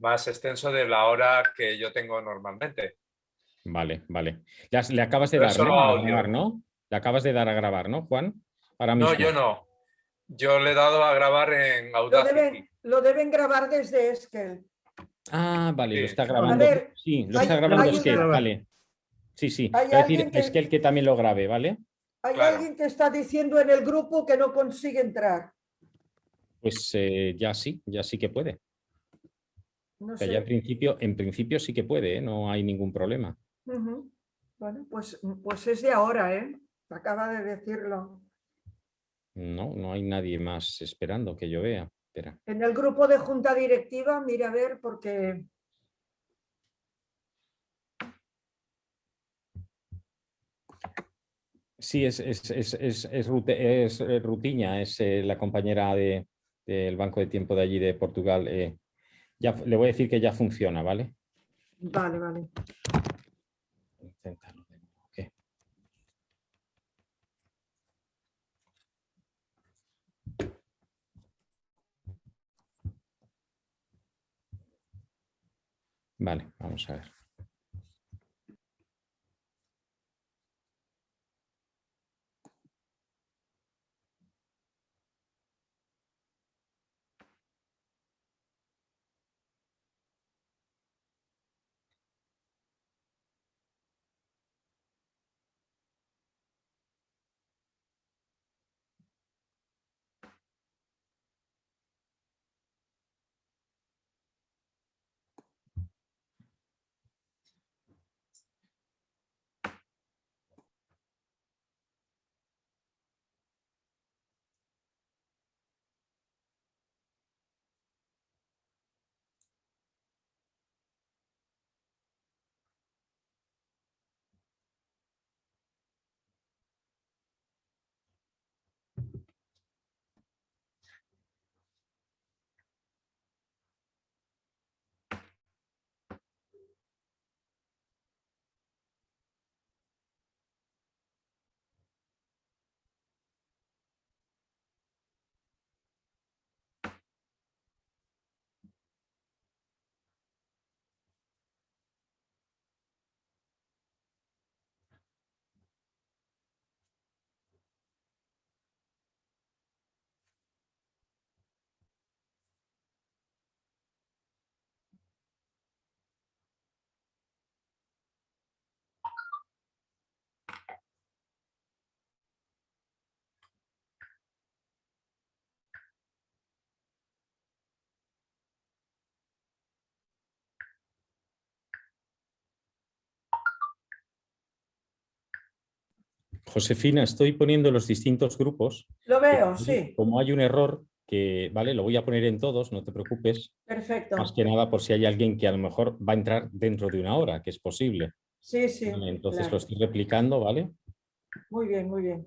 más extenso de la hora que yo tengo normalmente. Vale, vale. Le acabas de No es dar, solo ¿no? A audio. grabar, ¿no? Le acabas de dar a grabar, ¿no, Juan? Ahora No, mismo. yo no. Yo le he dado a grabar en Lo Audacity. deben grabar desde Esquel. Ah, vale, lo Sí. está A grabando. ver, Sí, lo hay- está grabando hay Esquel, una- vale. Sí, sí. hay Va a decir alguien que- Esquel que también lo grabe, ¿vale? Hay Claro. alguien que está diciendo en el grupo que no consigue entrar. Pues ya sí que puede. No O sea, ya sé. en principio sí que puede, ¿eh? No hay ningún problema. Ujú. Bueno, pues es de ahora, ¿eh? Acaba de decirlo. No, no hay nadie más esperando que yo vea. Espera. En el grupo de junta directiva, mira a ver, porque Sí, es Rutiña, es la compañera del Banco de Tiempo de allí de Portugal. Ya, le voy a decir que ya funciona, ¿vale? vale, vale. Inténtalo de nuevo, ok. Vale, vamos a ver. Josefina, estoy poniendo los distintos grupos. Lo veo, sí. Como hay un error, que, vale, lo voy a poner en todos, no te preocupes. Perfecto. Más que nada por si hay alguien que a lo mejor va a entrar dentro de una hora, que es posible. Sí, sí. Vale, entonces Claro. lo estoy replicando, ¿vale? Muy bien, muy bien.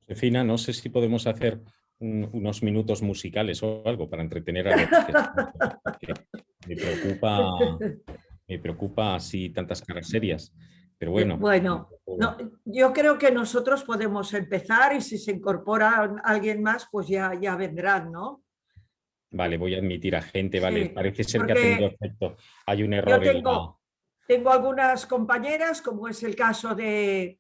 Josefina, no sé si podemos hacer unos minutos musicales o algo para entretener a los que están, porque me preocupa así tantas caras serias. Pero bueno. Bueno, no, yo creo que nosotros podemos empezar y si se incorpora alguien más, pues ya vendrán, ¿no? Vale, voy a admitir a gente, vale. Sí, Parece ser que ha porque tenido efecto. Hay un yo error en la... tengo algunas compañeras, como es el caso de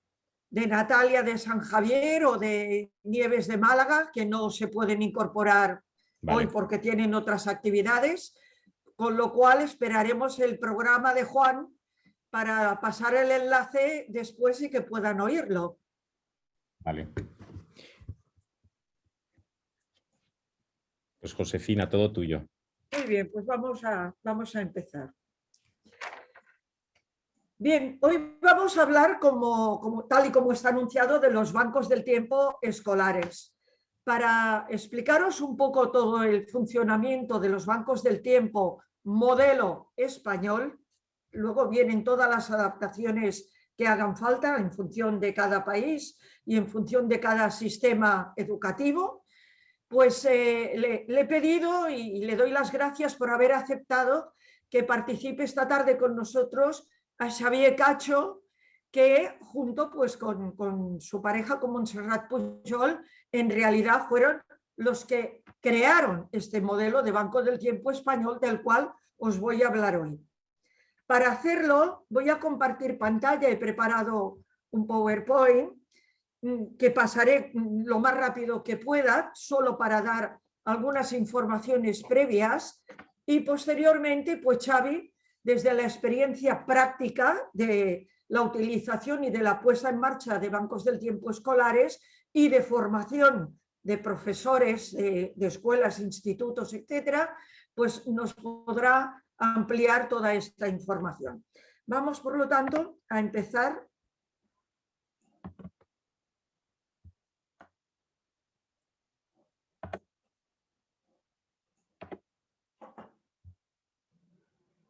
de Natalia de San Javier o de Nieves de Málaga, que no se pueden incorporar hoy porque tienen otras actividades, con lo cual esperaremos el programa de Juan para pasar el enlace después y que puedan oírlo. Vale. Pues Josefina, todo tuyo. Muy bien, pues vamos a empezar. Bien, hoy vamos a hablar, tal y como está anunciado, de los bancos del tiempo escolares. Para explicaros un poco todo el funcionamiento de los bancos del tiempo modelo español, luego vienen todas las adaptaciones que hagan falta en función de cada país y en función de cada sistema educativo, pues le he pedido y le doy las gracias por haber aceptado que participe esta tarde con nosotros a Xavier Cacho, que junto pues, con su pareja, con Montserrat Pujol, en realidad fueron los que crearon este modelo de Banco del Tiempo español del cual os voy a hablar hoy. Para hacerlo voy a compartir pantalla, he preparado un PowerPoint que pasaré lo más rápido que pueda, solo para dar algunas informaciones previas y posteriormente pues Xavi, desde la experiencia práctica de la utilización y de la puesta en marcha de bancos del tiempo escolares y de formación de profesores de escuelas, institutos, etcétera, pues nos podrá ampliar toda esta información. Vamos, por lo tanto, a empezar.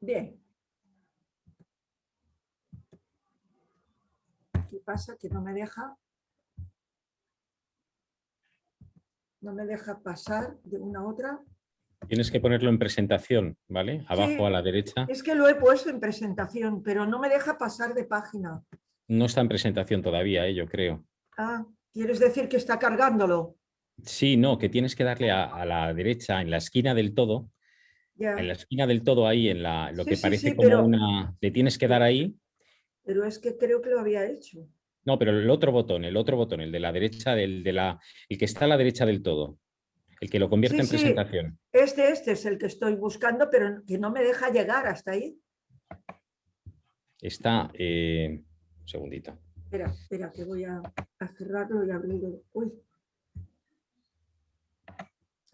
Bien. ¿Qué pasa? Que no me deja pasar de una a otra. Tienes que ponerlo en presentación, ¿vale? Abajo Sí, a la derecha. es que lo he puesto en presentación, pero no me deja pasar de página. No está en presentación todavía, yo creo. Ah, ¿quieres decir que está cargándolo? Sí, no, que tienes que darle a la derecha, en la esquina del todo. Ya. En la esquina del todo, ahí, en lo Sí, que sí, parece sí, como pero, una... Le tienes que dar ahí. pero es que creo que lo había hecho. No, pero el otro botón, el de la derecha, el que está a la derecha del todo. El que lo convierte Sí, en sí, presentación. este es el que estoy buscando, pero que no me deja llegar hasta ahí. Está... un segundito. Espera, que voy a cerrarlo y abrirlo. Uy.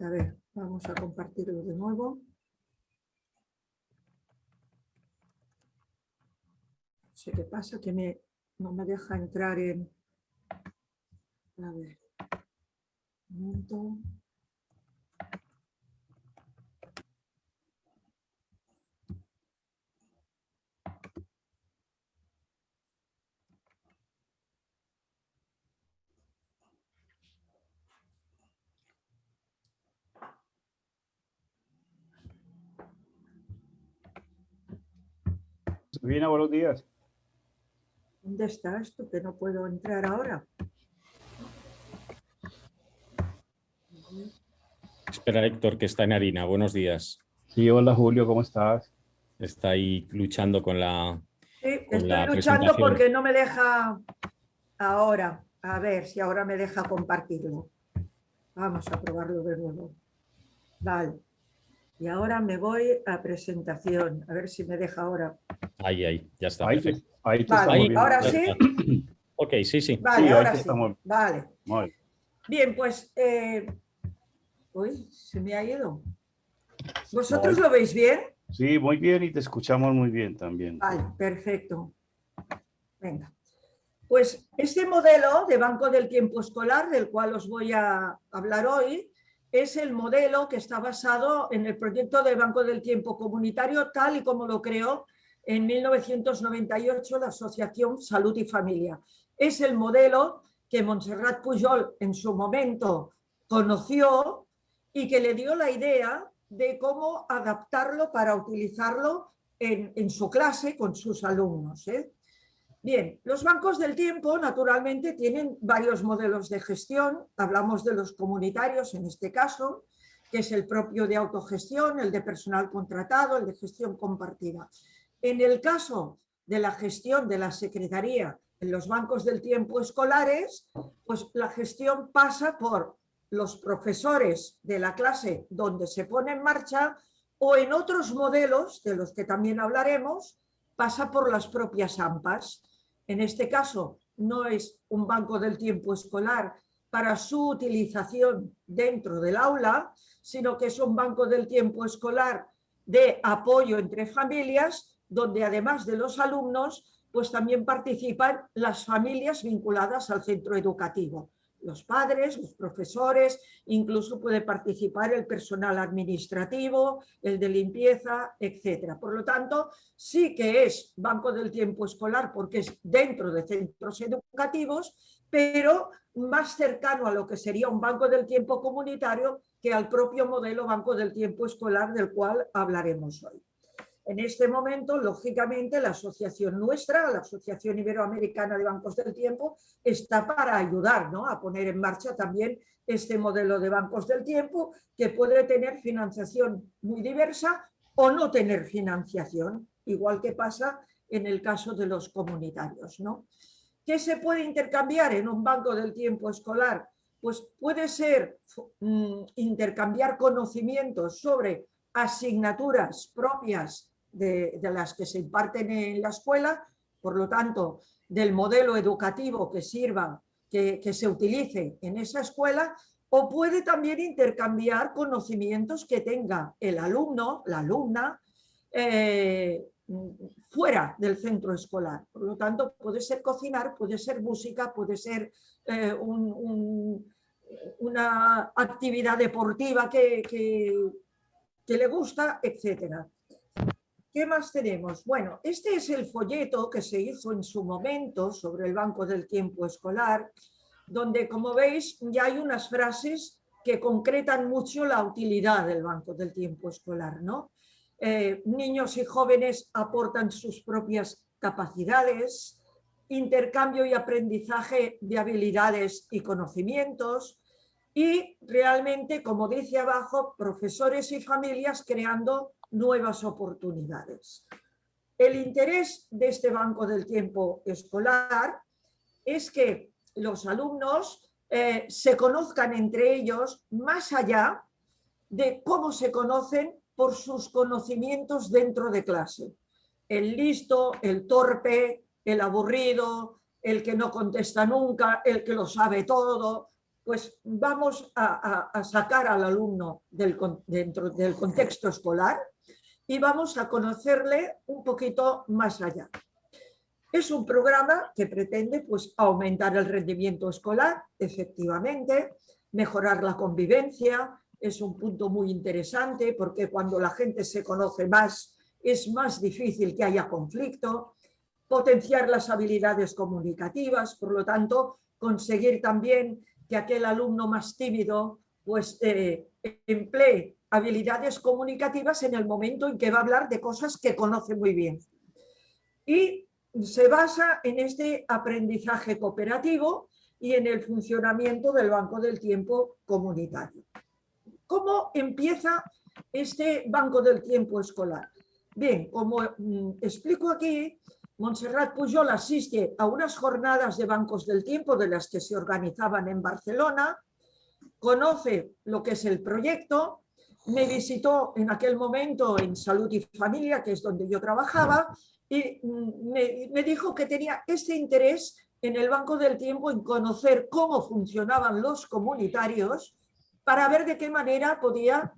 A ver, vamos a compartirlo de nuevo. No sé qué pasa, que no me deja entrar en... A ver. Un momento. Bien, buenos días. ¿Dónde está esto? Que no puedo entrar ahora. Espera, Héctor, que está en harina. Buenos días. Sí, hola Julio, ¿cómo estás? Está ahí luchando con la... Sí, con estoy la luchando presentación. porque no me deja ahora. A ver si ahora me deja compartirlo. Vamos a probarlo de nuevo. Vale. Y ahora me voy a presentación. A ver si me deja ahora. Ahí, ya está. Ahí Perfecto. te Vale, estamos viendo. ahora Ya sí. está. Ok, sí. Vale, Sí, ahí ahora te sí. estamos. Vale. Muy Bien, pues... Uy, se me ha ido. No, ¿Vosotros lo veis bien? sí, muy bien y te escuchamos muy bien también. Vale, perfecto. Venga. Pues este modelo de banco del tiempo escolar, del cual os voy a hablar hoy, es el modelo que está basado en el proyecto del Banco del Tiempo Comunitario, tal y como lo creó en 1998 la Asociación Salud y Familia. Es el modelo que Montserrat Pujol en su momento conoció y que le dio la idea de cómo adaptarlo para utilizarlo en su clase con sus alumnos. Bien, los bancos del tiempo naturalmente tienen varios modelos de gestión. Hablamos de los comunitarios en este caso, que es el propio de autogestión, el de personal contratado, el de gestión compartida. En el caso de la gestión de la Secretaría en los bancos del tiempo escolares, pues la gestión pasa por los profesores de la clase donde se pone en marcha, o en otros modelos, de los que también hablaremos, pasa por las propias AMPAs. En este caso, no es un banco del tiempo escolar para su utilización dentro del aula, sino que es un banco del tiempo escolar de apoyo entre familias, donde además de los alumnos, pues también participan las familias vinculadas al centro educativo. Los padres, los profesores, incluso puede participar el personal administrativo, el de limpieza, etc. Por lo tanto, sí que es banco del tiempo escolar porque es dentro de centros educativos, pero más cercano a lo que sería un banco del tiempo comunitario que al propio modelo banco del tiempo escolar del cual hablaremos hoy. En este momento, lógicamente, la asociación nuestra, la Asociación Iberoamericana de Bancos del Tiempo, está para ayudar, ¿no?, a poner en marcha también este modelo de bancos del tiempo, que puede tener financiación muy diversa o no tener financiación, igual que pasa en el caso de los comunitarios, ¿no? ¿Qué se puede intercambiar en un banco del tiempo escolar? Pues puede ser intercambiar conocimientos sobre asignaturas propias de las que se imparten en la escuela, por lo tanto, del modelo educativo que sirva, que se utilice en esa escuela, o puede también intercambiar conocimientos que tenga el alumno, la alumna, fuera del centro escolar. Por lo tanto, puede ser cocinar, puede ser música, puede ser una actividad deportiva que le gusta, etc. ¿Qué más tenemos? Bueno, este es el folleto que se hizo en su momento sobre el banco del tiempo escolar, donde, como veis, ya hay unas frases que concretan mucho la utilidad del banco del tiempo escolar, ¿no? Niños y jóvenes aportan sus propias capacidades, intercambio y aprendizaje de habilidades y conocimientos, y realmente, como dice abajo, profesores y familias creando nuevas oportunidades. El interés de este banco del tiempo escolar es que los alumnos se conozcan entre ellos más allá de cómo se conocen por sus conocimientos dentro de clase. El listo, el torpe, el aburrido, el que no contesta nunca, el que lo sabe todo. Pues vamos a sacar al alumno dentro del contexto escolar y vamos a conocerle un poquito más allá. Es un programa que pretende, pues, aumentar el rendimiento escolar, efectivamente, mejorar la convivencia. Es un punto muy interesante porque cuando la gente se conoce más es más difícil que haya conflicto. Potenciar las habilidades comunicativas, por lo tanto, conseguir también que aquel alumno más tímido pues emplee habilidades comunicativas en el momento en que va a hablar de cosas que conoce muy bien. Y se basa en este aprendizaje cooperativo y en el funcionamiento del banco del tiempo comunitario. ¿Cómo empieza este banco del tiempo escolar? Bien, como explico aquí, Montserrat Pujol asiste a unas jornadas de bancos del tiempo de las que se organizaban en Barcelona, conoce lo que es el proyecto, me visitó en aquel momento en Salud y Familia, que es donde yo trabajaba, y me dijo que tenía este interés en el banco del tiempo, en conocer cómo funcionaban los comunitarios para ver de qué manera podía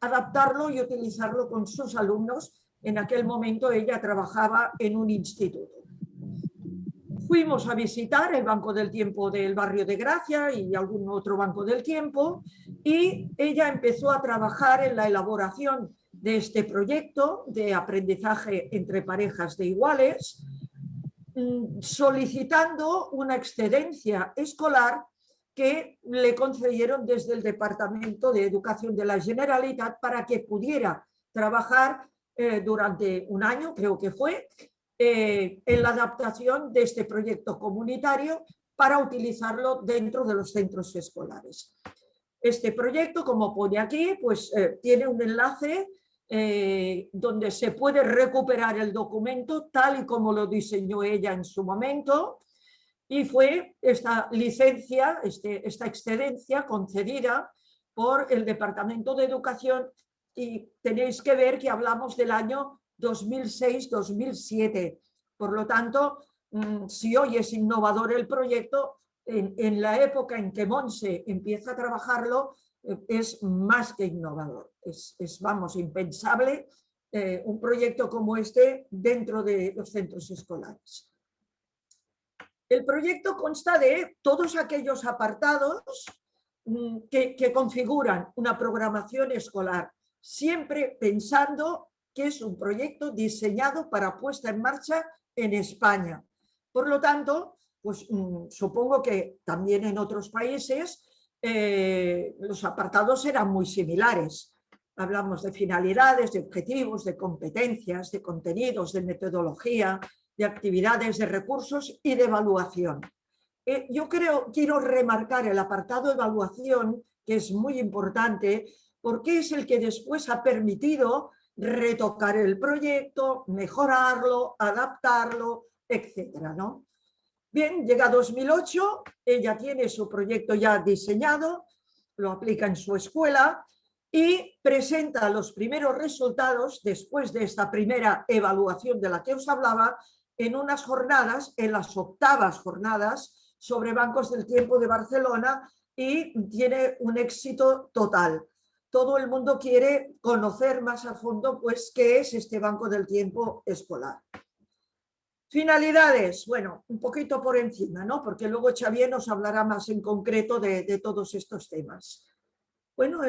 adaptarlo y utilizarlo con sus alumnos. En aquel momento ella trabajaba en un instituto. Fuimos a visitar el Banco del Tiempo del barrio de Gracia y algún otro banco del tiempo, y ella empezó a trabajar en la elaboración de este proyecto de aprendizaje entre parejas de iguales, solicitando una excedencia escolar que le concedieron desde el Departamento de Educación de la Generalitat para que pudiera trabajar durante un año, creo que fue, en la adaptación de este proyecto comunitario para utilizarlo dentro de los centros escolares. Este proyecto, como pone aquí, pues tiene un enlace donde se puede recuperar el documento tal y como lo diseñó ella en su momento, y fue esta licencia, esta excedencia concedida por el Departamento de Educación, y tenéis que ver que hablamos del año 2006-2007. Por lo tanto, si hoy es innovador el proyecto, en la época en que Montse empieza a trabajarlo, es más que innovador. Vamos, impensable un proyecto como este dentro de los centros escolares. El proyecto consta de todos aquellos apartados que configuran una programación escolar, siempre pensando que es un proyecto diseñado para puesta en marcha en España. Por lo tanto, pues supongo que también en otros países los apartados eran muy similares. Hablamos de finalidades, de objetivos, de competencias, de contenidos, de metodología, de actividades, de recursos y de evaluación. Yo quiero remarcar el apartado de evaluación, que es muy importante, porque es el que después ha permitido retocar el proyecto, mejorarlo, adaptarlo, etcétera, ¿no? Bien, llega 2008, ella tiene su proyecto ya diseñado, lo aplica en su escuela y presenta los primeros resultados después de esta primera evaluación de la que os hablaba, en unas jornadas, en las 8ª jornadas sobre bancos del tiempo de Barcelona, y tiene un éxito total. Todo el mundo quiere conocer más a fondo, pues, qué es este banco del tiempo escolar. Finalidades, bueno, un poquito por encima, ¿no? Porque luego Xavier nos hablará más en concreto de todos estos temas. Bueno,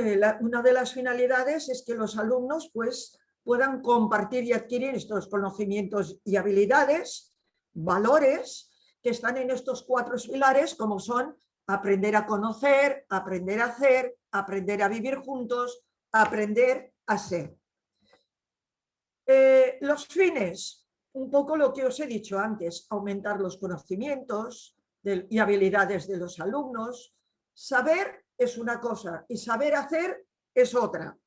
una de las finalidades es que los alumnos, pues, puedan compartir y adquirir estos conocimientos y habilidades, valores, que están en estos 4 pilares, como son aprender a conocer, aprender a hacer, aprender a vivir juntos, aprender a ser. Los fines, un poco lo que os he dicho antes, aumentar los conocimientos y habilidades de los alumnos. Saber es una cosa y saber hacer es otra.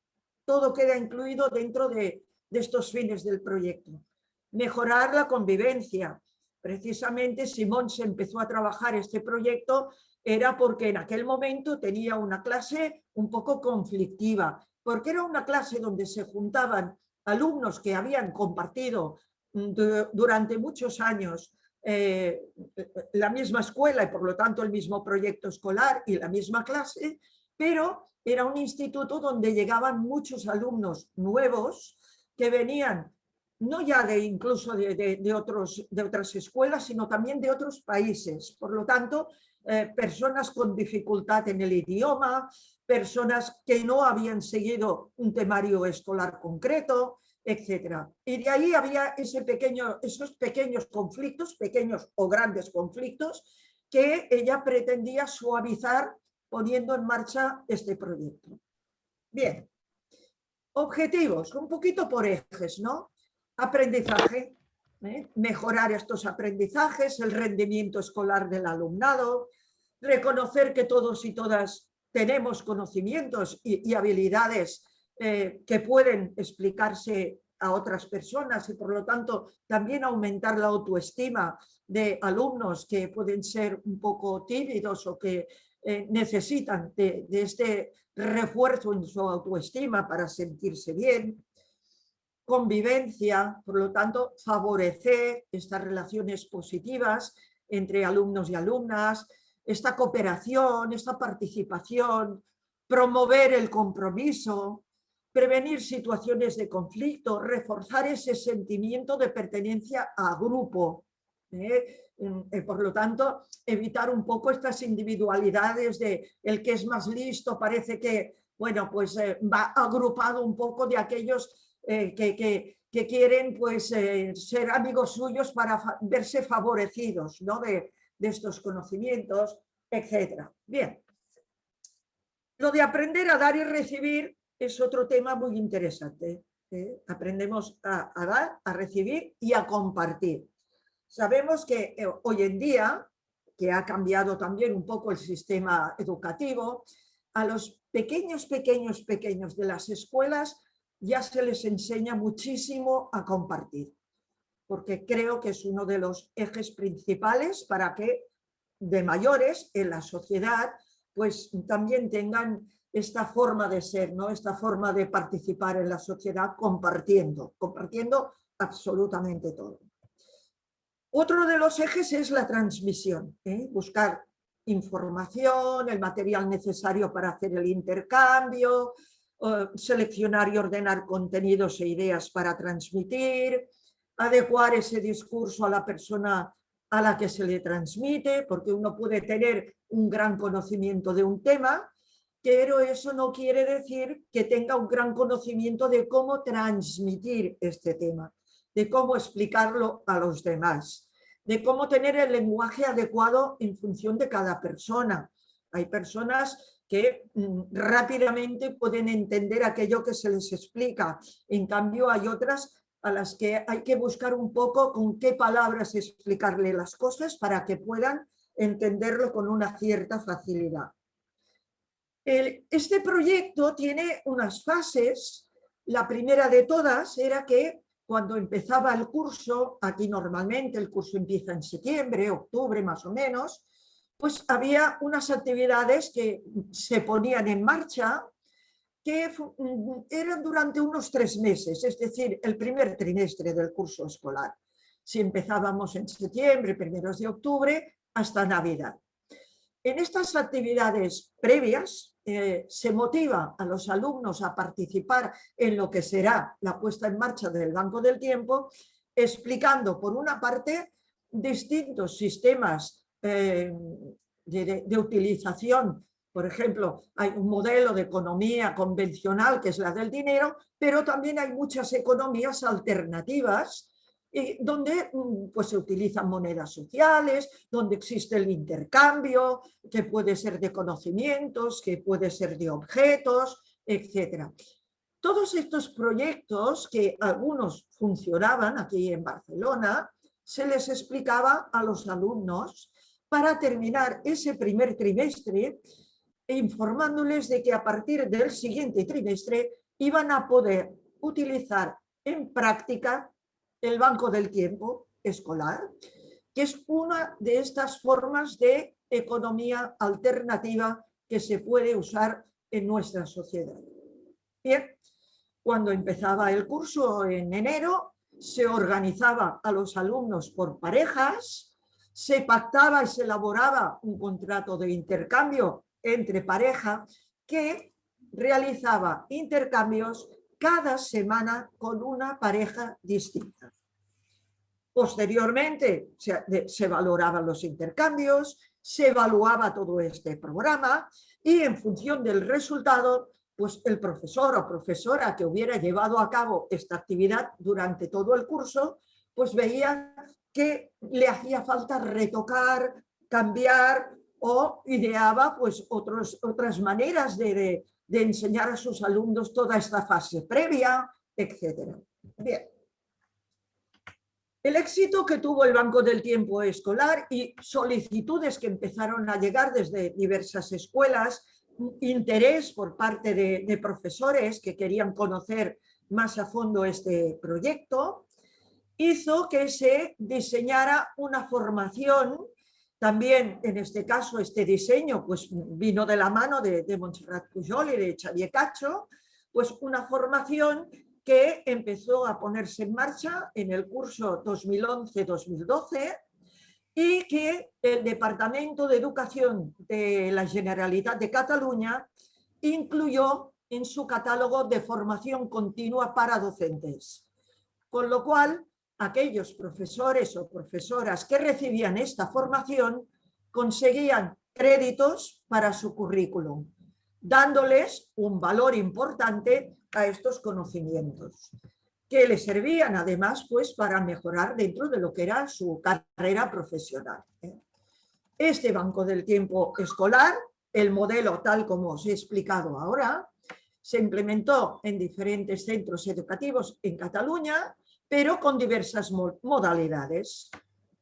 Todo queda incluido dentro de estos fines del proyecto. Mejorar la convivencia. Precisamente Simón se empezó a trabajar este proyecto era porque en aquel momento tenía una clase un poco conflictiva, porque era una clase donde se juntaban alumnos que habían compartido durante muchos años la misma escuela y por lo tanto el mismo proyecto escolar y la misma clase, pero era un instituto donde llegaban muchos alumnos nuevos que venían no ya incluso de otras escuelas, sino también de otros países. Por lo tanto, personas con dificultad en el idioma, personas que no habían seguido un temario escolar concreto, etcétera. Y de ahí había esos pequeños conflictos, pequeños o grandes conflictos, que ella pretendía suavizar poniendo en marcha este proyecto. Bien, objetivos, un poquito por ejes, ¿no? Aprendizaje, mejorar estos aprendizajes, el rendimiento escolar del alumnado, reconocer que todos y todas tenemos conocimientos y habilidades que pueden explicarse a otras personas y por lo tanto también aumentar la autoestima de alumnos que pueden ser un poco tímidos o que necesitan de este refuerzo en su autoestima para sentirse bien. Convivencia, por lo tanto, favorecer estas relaciones positivas entre alumnos y alumnas, esta cooperación, esta participación, promover el compromiso, prevenir situaciones de conflicto, reforzar ese sentimiento de pertenencia a grupo. Por lo tanto, evitar un poco estas individualidades de el que es más listo parece que, bueno, pues va agrupado un poco de aquellos que quieren pues ser amigos suyos para verse favorecidos, ¿no? de estos conocimientos, etcétera. Bien. Lo de aprender a dar y recibir es otro tema muy interesante. Aprendemos a dar, a recibir y a compartir. Sabemos que hoy en día, que ha cambiado también un poco el sistema educativo, a los pequeños de las escuelas ya se les enseña muchísimo a compartir, porque creo que es uno de los ejes principales para que de mayores en la sociedad pues también tengan esta forma de ser, ¿no? Esta forma de participar en la sociedad compartiendo absolutamente todo. Otro de los ejes es la transmisión, buscar información, el material necesario para hacer el intercambio, seleccionar y ordenar contenidos e ideas para transmitir, adecuar ese discurso a la persona a la que se le transmite, porque uno puede tener un gran conocimiento de un tema, pero eso no quiere decir que tenga un gran conocimiento de cómo transmitir este tema, de cómo explicarlo a los demás, de cómo tener el lenguaje adecuado en función de cada persona. Hay personas que rápidamente pueden entender aquello que se les explica, en cambio hay otras a las que hay que buscar un poco con qué palabras explicarle las cosas para que puedan entenderlo con una cierta facilidad. Este proyecto tiene unas fases. La primera de todas era que cuando empezaba el curso, aquí normalmente el curso empieza en septiembre, octubre más o menos, pues había unas actividades que se ponían en marcha que eran durante unos 3 meses, es decir, el primer trimestre del curso escolar. Si empezábamos en septiembre, primeros de octubre, hasta Navidad. En estas actividades previas se motiva a los alumnos a participar en lo que será la puesta en marcha del Banco del Tiempo, explicando, por una parte, distintos sistemas de utilización. Por ejemplo, hay un modelo de economía convencional que es la del dinero, pero también hay muchas economías alternativas donde pues, se utilizan monedas sociales, donde existe el intercambio, que puede ser de conocimientos, que puede ser de objetos, etc. Todos estos proyectos, que algunos funcionaban aquí en Barcelona, se les explicaba a los alumnos para terminar ese primer trimestre, informándoles de que a partir del siguiente trimestre iban a poder utilizar en práctica el Banco del Tiempo escolar, que es una de estas formas de economía alternativa que se puede usar en nuestra sociedad. Bien, cuando empezaba el curso en enero, se organizaba a los alumnos por parejas, se pactaba y se elaboraba un contrato de intercambio entre pareja que realizaba intercambios cada semana con una pareja distinta. Posteriormente se valoraban los intercambios, se evaluaba todo este programa y en función del resultado, pues el profesor o profesora que hubiera llevado a cabo esta actividad durante todo el curso, pues veía que le hacía falta retocar, cambiar o ideaba pues otras maneras de enseñar a sus alumnos toda esta fase previa, etc. Bien. El éxito que tuvo el Banco del Tiempo escolar y solicitudes que empezaron a llegar desde diversas escuelas, interés por parte de profesores que querían conocer más a fondo este proyecto, hizo que se diseñara una formación. También, en este caso, este diseño pues, vino de la mano de Montserrat Pujol y de Xavier Cacho, pues una formación que empezó a ponerse en marcha en el curso 2011-2012 y que el Departamento de Educación de la Generalitat de Cataluña incluyó en su catálogo de formación continua para docentes. Con lo cual, aquellos profesores o profesoras que recibían esta formación conseguían créditos para su currículum, dándoles un valor importante a estos conocimientos, que les servían además pues, para mejorar dentro de lo que era su carrera profesional. Este Banco del Tiempo escolar, el modelo tal como os he explicado ahora, se implementó en diferentes centros educativos en Cataluña, pero con diversas modalidades.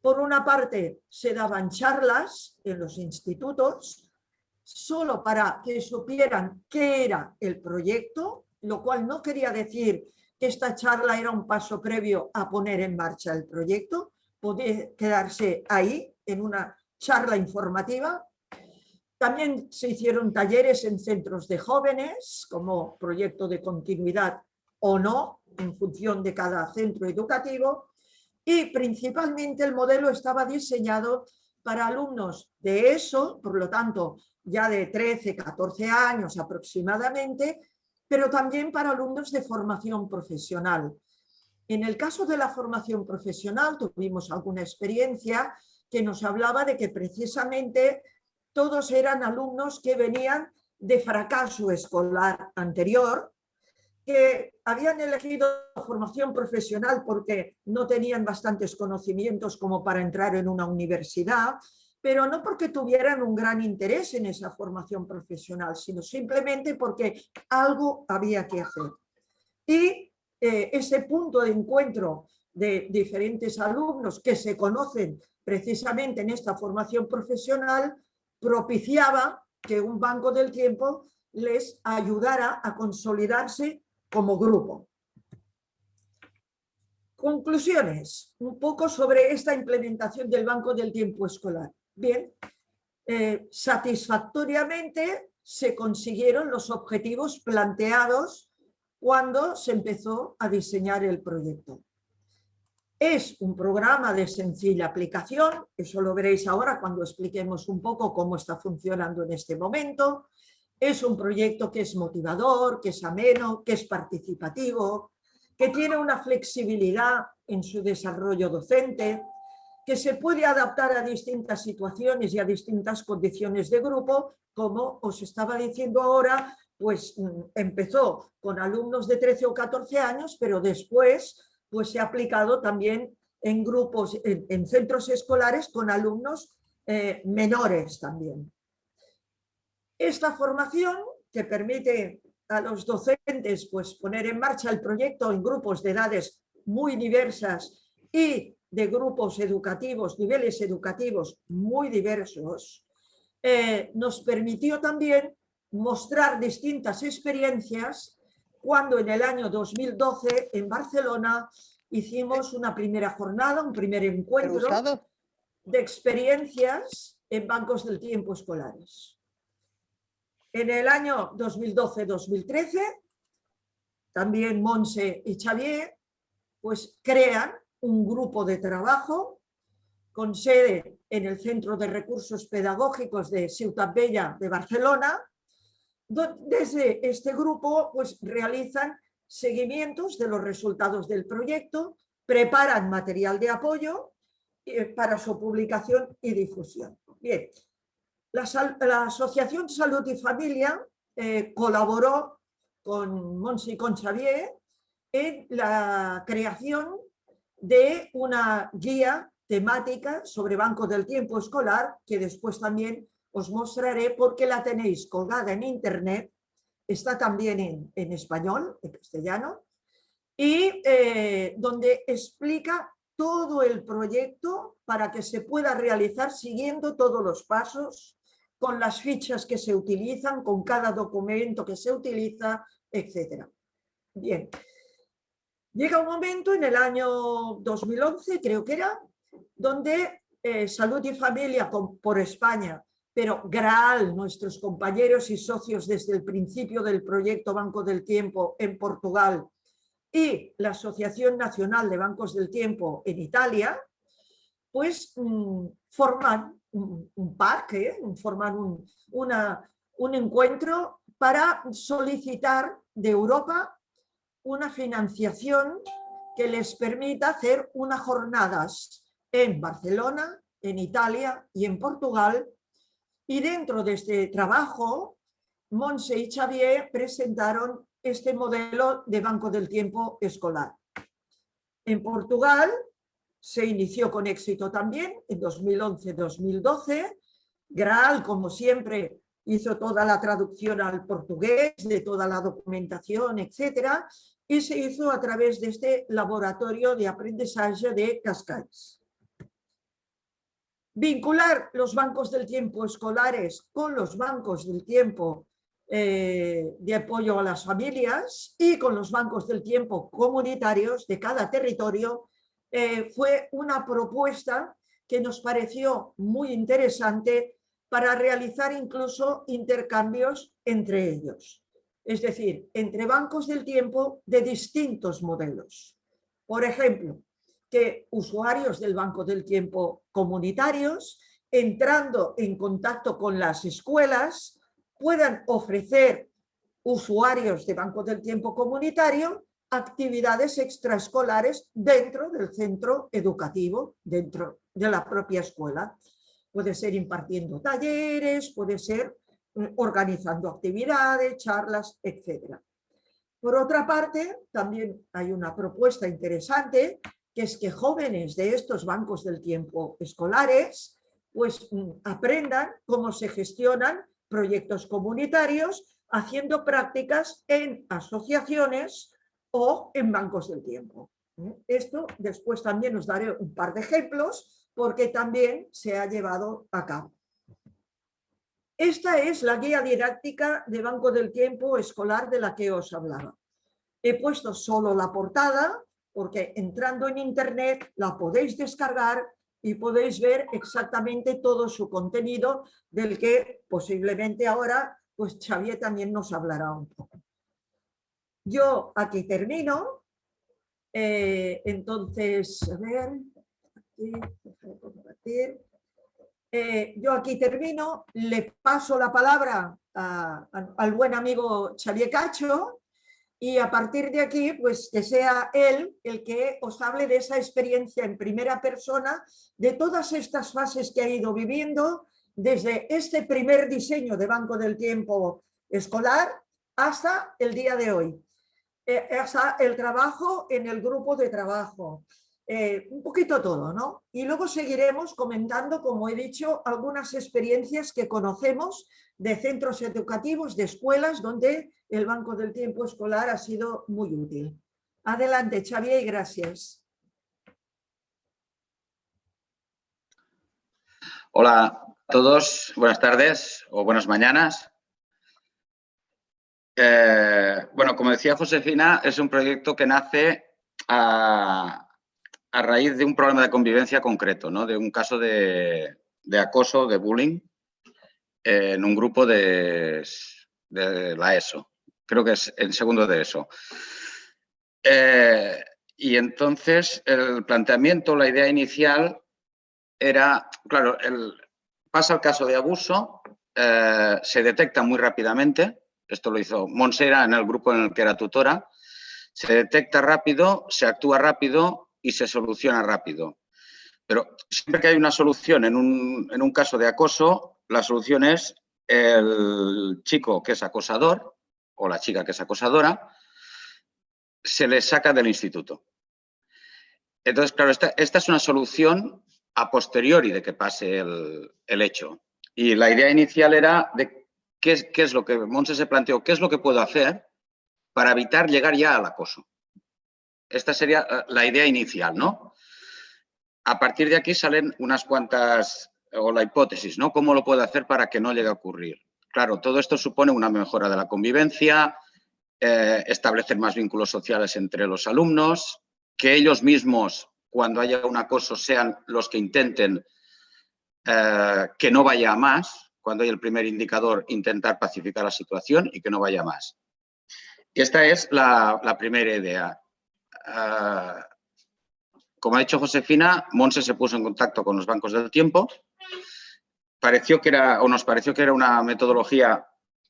Por una parte, se daban charlas en los institutos, solo para que supieran qué era el proyecto, lo cual no quería decir que esta charla era un paso previo a poner en marcha el proyecto, puede quedarse ahí en una charla informativa. También se hicieron talleres en centros de jóvenes como proyecto de continuidad o no, en función de cada centro educativo, y principalmente el modelo estaba diseñado para alumnos de ESO, por lo tanto ya de 13, 14 años aproximadamente, pero también para alumnos de formación profesional. En el caso de la formación profesional tuvimos alguna experiencia que nos hablaba de que precisamente todos eran alumnos que venían de fracaso escolar anterior, que habían elegido formación profesional porque no tenían bastantes conocimientos como para entrar en una universidad, pero no porque tuvieran un gran interés en esa formación profesional, sino simplemente porque algo había que hacer. Y ese punto de encuentro de diferentes alumnos que se conocen precisamente en esta formación profesional propiciaba que un banco del tiempo les ayudara a consolidarse como grupo. Conclusiones, un poco sobre esta implementación del banco del tiempo escolar. Bien, satisfactoriamente se consiguieron los objetivos planteados cuando se empezó a diseñar el proyecto. Es un programa de sencilla aplicación, eso lo veréis ahora cuando expliquemos un poco cómo está funcionando en este momento. Es un proyecto que es motivador, que es ameno, que es participativo, que tiene una flexibilidad en su desarrollo docente, que se puede adaptar a distintas situaciones y a distintas condiciones de grupo, como os estaba diciendo ahora, pues empezó con alumnos de 13 o 14 años, pero después pues se ha aplicado también en grupos, en centros escolares con alumnos menores también. Esta formación que permite a los docentes pues, poner en marcha el proyecto en grupos de edades muy diversas y de grupos educativos, niveles educativos muy diversos, nos permitió también mostrar distintas experiencias cuando en el año 2012 en Barcelona hicimos una primera jornada, un primer encuentro de experiencias en bancos del tiempo escolares. En el año 2012-2013, también Montse y Xavier pues, crean un grupo de trabajo con sede en el Centro de Recursos Pedagógicos de Ciutat Vella de Barcelona. Desde este grupo pues, realizan seguimientos de los resultados del proyecto, preparan material de apoyo para su publicación y difusión. Bien, la Asociación Salud y Familia colaboró con Montse y con Xavier en la creación de una guía temática sobre Banco del Tiempo Escolar, que después también os mostraré porque la tenéis colgada en internet, está también en español, en castellano, y donde explica todo el proyecto para que se pueda realizar siguiendo todos los pasos, con las fichas que se utilizan, con cada documento que se utiliza, etc. Bien, llega un momento en el año 2011, creo que era, donde Salud y Familia por España, pero Graal, nuestros compañeros y socios desde el principio del proyecto Banco del Tiempo en Portugal, y la Asociación Nacional de Bancos del Tiempo en Italia, pues forman un parque, forman un encuentro para solicitar de Europa una financiación que les permita hacer unas jornadas en Barcelona, en Italia y en Portugal. Y dentro de este trabajo, Montse y Xavier presentaron este modelo de Banco del Tiempo escolar. En Portugal se inició con éxito también en 2011-2012. Graal, como siempre, hizo toda la traducción al portugués de toda la documentación, etc. Y se hizo a través de este laboratorio de aprendizaje de Cascais. Vincular los bancos del tiempo escolares con los bancos del tiempo de apoyo a las familias y con los bancos del tiempo comunitarios de cada territorio, fue una propuesta que nos pareció muy interesante para realizar incluso intercambios entre ellos, es decir, entre bancos del tiempo de distintos modelos. Por ejemplo, que usuarios del banco del tiempo comunitarios, entrando en contacto con las escuelas, puedan ofrecer usuarios de banco del tiempo comunitario actividades extraescolares dentro del centro educativo, dentro de la propia escuela. Puede ser impartiendo talleres, puede ser organizando actividades, charlas, etc. Por otra parte, también hay una propuesta interesante, que es que jóvenes de estos bancos del tiempo escolares pues aprendan cómo se gestionan proyectos comunitarios haciendo prácticas en asociaciones o en bancos del tiempo. Esto después también os daré un par de ejemplos porque también se ha llevado a cabo. Esta es la guía didáctica de Banco del Tiempo escolar de la que os hablaba. He puesto solo la portada porque entrando en internet la podéis descargar y podéis ver exactamente todo su contenido, del que posiblemente ahora pues Xavier también nos hablará un poco. Yo aquí termino. Entonces, a ver, yo aquí termino, le paso la palabra al buen amigo Xavier Cacho y a partir de aquí, pues que sea él el que os hable de esa experiencia en primera persona, de todas estas fases que ha ido viviendo, desde este primer diseño de Banco del Tiempo escolar hasta el día de hoy. Hasta el trabajo en el grupo de trabajo, un poquito todo, ¿no? Y luego seguiremos comentando, como he dicho, algunas experiencias que conocemos de centros educativos, de escuelas, donde el Banco del Tiempo escolar ha sido muy útil. Adelante, Xavier, y gracias. Hola a todos, buenas tardes o buenas mañanas. Bueno, como decía Josefina, es un proyecto que nace a raíz de un problema de convivencia concreto, ¿no? De un caso de acoso, de bullying, en un grupo de la ESO. Creo que es en segundo de ESO. Y entonces el planteamiento, la idea inicial era, claro, pasa el caso de abuso, se detecta muy rápidamente. Esto lo hizo Montsera en el grupo en el que era tutora. Se detecta rápido, se actúa rápido y se soluciona rápido. Pero siempre que hay una solución en un caso de acoso, la solución es el chico que es acosador o la chica que es acosadora, se le saca del instituto. Entonces, claro, esta es una solución a posteriori de que pase el hecho. Y la idea inicial era de ¿qué es lo que Montse se planteó? ¿Qué es lo que puedo hacer para evitar llegar ya al acoso? Esta sería la idea inicial, ¿no? A partir de aquí salen unas cuantas, o la hipótesis, ¿no? ¿Cómo lo puedo hacer para que no llegue a ocurrir? Claro, todo esto supone una mejora de la convivencia, establecer más vínculos sociales entre los alumnos, que ellos mismos, cuando haya un acoso, sean los que intenten que no vaya a más. Cuando hay el primer indicador, intentar pacificar la situación y que no vaya más. Y esta es la primera idea. Como ha dicho Josefina, Montse se puso en contacto con los bancos del tiempo. Nos pareció que era una metodología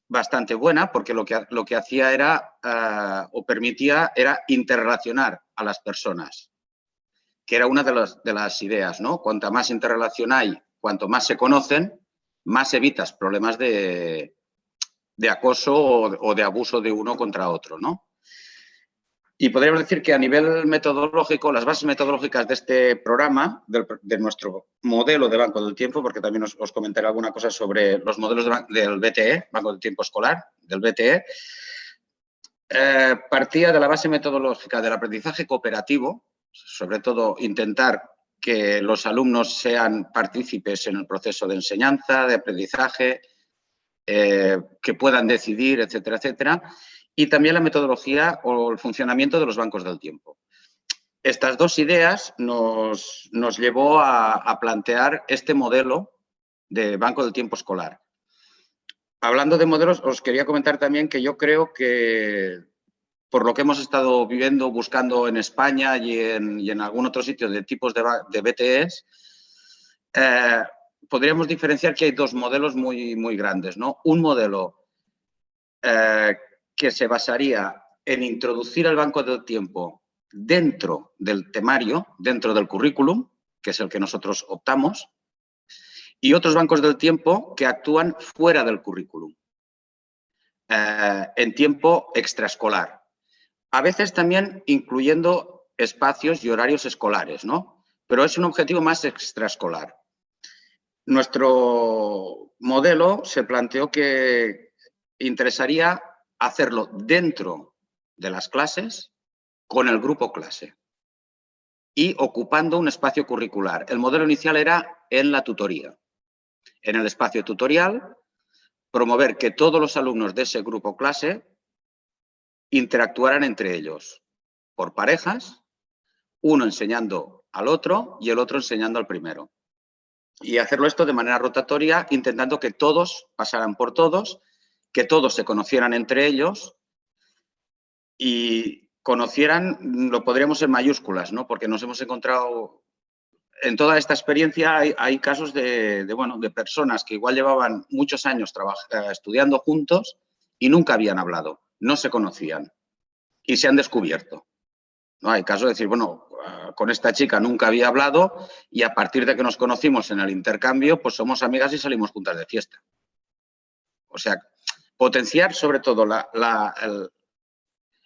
bastante buena porque lo que hacía era, o permitía, era interrelacionar a las personas, que era una de las ideas, ¿no? Cuanta más interrelación hay, cuanto más se conocen, más evitas problemas de acoso o de abuso de uno contra otro, ¿no? Y podríamos decir que a nivel metodológico, las bases metodológicas de este programa, de nuestro modelo de Banco del Tiempo, porque también os comentaré alguna cosa sobre los modelos del BTE, Banco del Tiempo Escolar, del BTE, partía de la base metodológica del aprendizaje cooperativo, sobre todo intentar que los alumnos sean partícipes en el proceso de enseñanza, de aprendizaje, que puedan decidir, etcétera, etcétera. Y también la metodología o el funcionamiento de los bancos del tiempo. Estas dos ideas nos llevó a plantear este modelo de banco del tiempo escolar. Hablando de modelos, os quería comentar también que yo creo que, por lo que hemos estado viviendo, buscando en España y en algún otro sitio de tipos de BTS, podríamos diferenciar que hay dos modelos muy grandes, ¿no? Un modelo que se basaría en introducir el banco del tiempo dentro del temario, dentro del currículum, que es el que nosotros optamos, y otros bancos del tiempo que actúan fuera del currículum, en tiempo extraescolar. A veces también incluyendo espacios y horarios escolares, ¿no? Pero es un objetivo más extraescolar. Nuestro modelo se planteó que interesaría hacerlo dentro de las clases con el grupo clase y ocupando un espacio curricular. El modelo inicial era en la tutoría. En el espacio tutorial, promover que todos los alumnos de ese grupo clase interactuaran entre ellos por parejas, uno enseñando al otro y el otro enseñando al primero. Y hacerlo esto de manera rotatoria, intentando que todos pasaran por todos, que todos se conocieran entre ellos y conocieran, lo podríamos en mayúsculas, ¿no? Porque nos hemos encontrado, en toda esta experiencia hay casos de personas que igual llevaban muchos años estudiando juntos y nunca habían hablado, no se conocían y se han descubierto, ¿no? Hay casos de decir, bueno, con esta chica nunca había hablado y a partir de que nos conocimos en el intercambio, pues somos amigas y salimos juntas de fiesta. O sea, potenciar sobre todo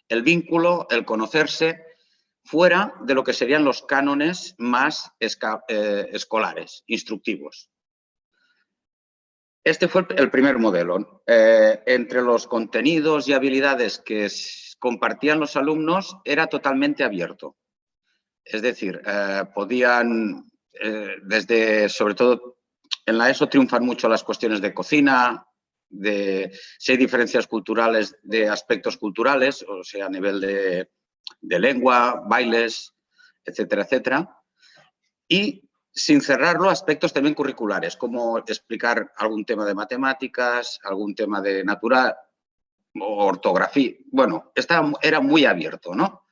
el vínculo, el conocerse fuera de lo que serían los cánones más escolares, instructivos. Este fue el primer modelo. Entre los contenidos y habilidades que compartían los alumnos era totalmente abierto. Es decir, podían, sobre todo en la ESO triunfan mucho las cuestiones de cocina, si hay diferencias culturales, de aspectos culturales, o sea, a nivel de lengua, bailes, etcétera, etcétera. Y sin cerrarlo, aspectos también curriculares, como explicar algún tema de matemáticas, algún tema de natural o ortografía. Bueno, era muy abierto, ¿no?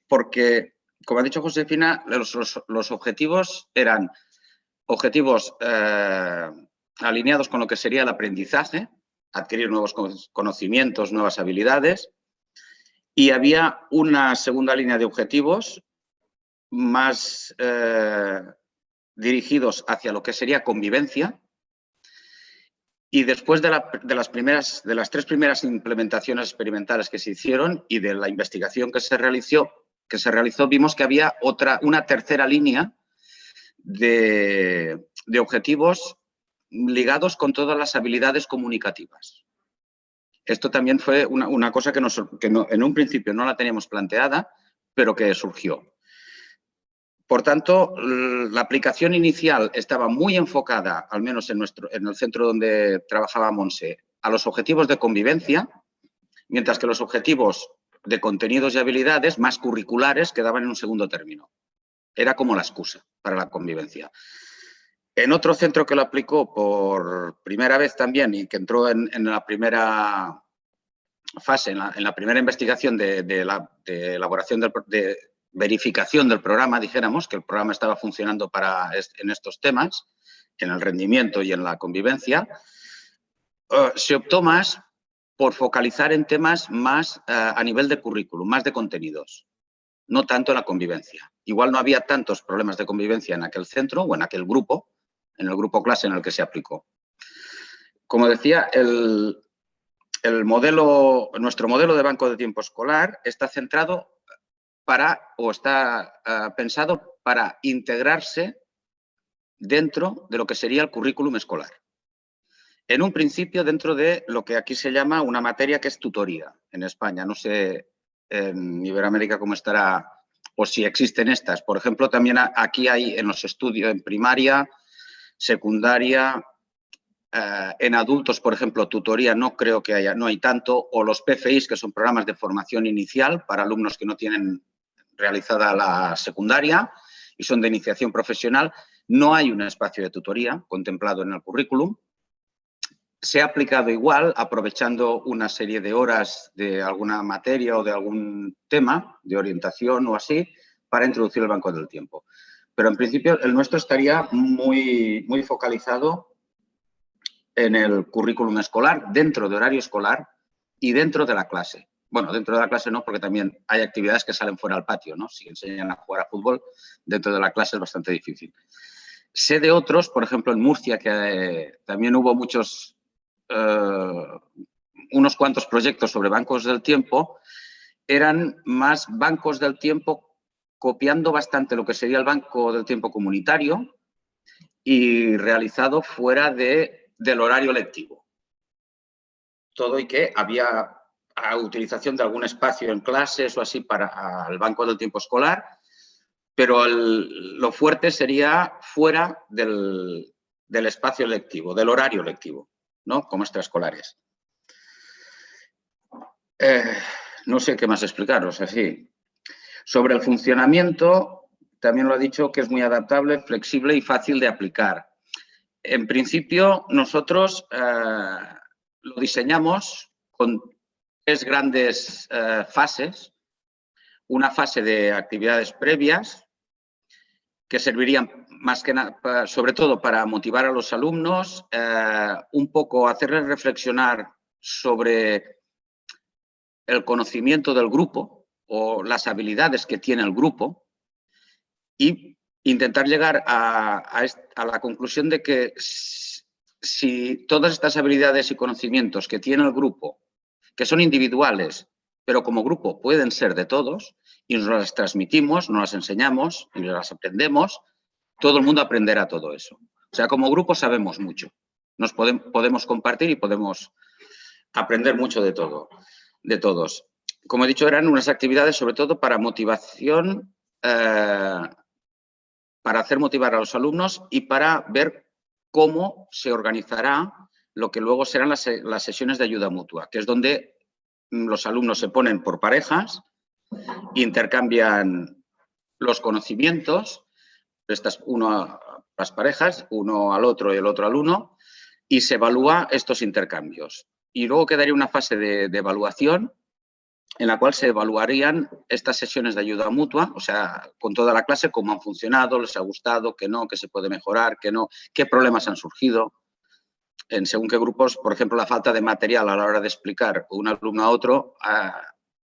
Porque, como ha dicho Josefina, los objetivos eran objetivos alineados con lo que sería el aprendizaje, adquirir nuevos conocimientos, nuevas habilidades, y había una segunda línea de objetivos más dirigidos hacia lo que sería convivencia. Y después de las tres primeras implementaciones experimentales que se hicieron y de la investigación que se realizó, vimos que había una tercera línea de objetivos ligados con todas las habilidades comunicativas. Esto también fue una cosa que en un principio no la teníamos planteada, pero que surgió. Por tanto, la aplicación inicial estaba muy enfocada, al menos en el centro donde trabajaba Montse, a los objetivos de convivencia, mientras que los objetivos de contenidos y habilidades más curriculares quedaban en un segundo término. Era como la excusa para la convivencia. En otro centro que lo aplicó por primera vez también y que entró en la primera fase, en la primera investigación de elaboración de verificación del programa, dijéramos, que el programa estaba funcionando en estos temas, en el rendimiento y en la convivencia, se optó más por focalizar en temas más a nivel de currículum, más de contenidos, no tanto en la convivencia. Igual no había tantos problemas de convivencia en aquel centro o en aquel grupo, en el grupo clase en el que se aplicó. Como decía, nuestro modelo de banco de tiempo escolar está centrado está pensado para integrarse dentro de lo que sería el currículum escolar. En un principio, dentro de lo que aquí se llama una materia que es tutoría en España. No sé en Iberoamérica cómo estará o si existen estas. Por ejemplo, también aquí hay en los estudios en primaria, secundaria, En adultos, por ejemplo, tutoría no creo que haya, no hay tanto, o los PFIs, que son programas de formación inicial para alumnos que no tienen realizada la secundaria y son de iniciación profesional, no hay un espacio de tutoría contemplado en el currículum. Se ha aplicado igual, aprovechando una serie de horas de alguna materia o de algún tema de orientación o así, para introducir el banco del tiempo. Pero en principio el nuestro estaría muy focalizado en el currículum escolar, dentro de horario escolar y dentro de la clase. Bueno, dentro de la clase no, porque también hay actividades que salen fuera al patio, ¿no? Si enseñan a jugar a fútbol, dentro de la clase es bastante difícil. Sé de otros, por ejemplo, en Murcia, que también hubo unos cuantos proyectos sobre bancos del tiempo, eran más bancos del tiempo copiando bastante lo que sería el banco del tiempo comunitario y realizado fuera del horario lectivo. Todo y que había utilización de algún espacio en clases o así para el banco del tiempo escolar, pero lo fuerte sería fuera del espacio lectivo, del horario lectivo, ¿no? Como extraescolares. No sé qué más explicaros, así. Sobre el funcionamiento, también lo ha dicho que es muy adaptable, flexible y fácil de aplicar. En principio, nosotros lo diseñamos con 3 grandes fases. Una fase de actividades previas, que servirían más que nada, sobre todo para motivar a los alumnos, un poco hacerles reflexionar sobre el conocimiento del grupo o las habilidades que tiene el grupo y intentar llegar a la conclusión de que si todas estas habilidades y conocimientos que tiene el grupo, que son individuales, pero como grupo pueden ser de todos, y nos las transmitimos, nos las enseñamos y nos las aprendemos, todo el mundo aprenderá todo eso. O sea, como grupo sabemos mucho. Nos podemos compartir y podemos aprender mucho de todo, de todos. Como he dicho, eran unas actividades sobre todo para motivación, para hacer motivar a los alumnos y para ver cómo se organizará lo que luego serán las sesiones de ayuda mutua, que es donde los alumnos se ponen por parejas, intercambian los conocimientos, uno a las parejas, uno al otro y el otro al uno, y se evalúa estos intercambios. Y luego quedaría una fase de evaluación en la cual se evaluarían estas sesiones de ayuda mutua, o sea, con toda la clase, cómo han funcionado, les ha gustado, qué no, qué se puede mejorar, qué no, qué problemas han surgido. En según qué grupos, por ejemplo, la falta de material a la hora de explicar un alumno a otro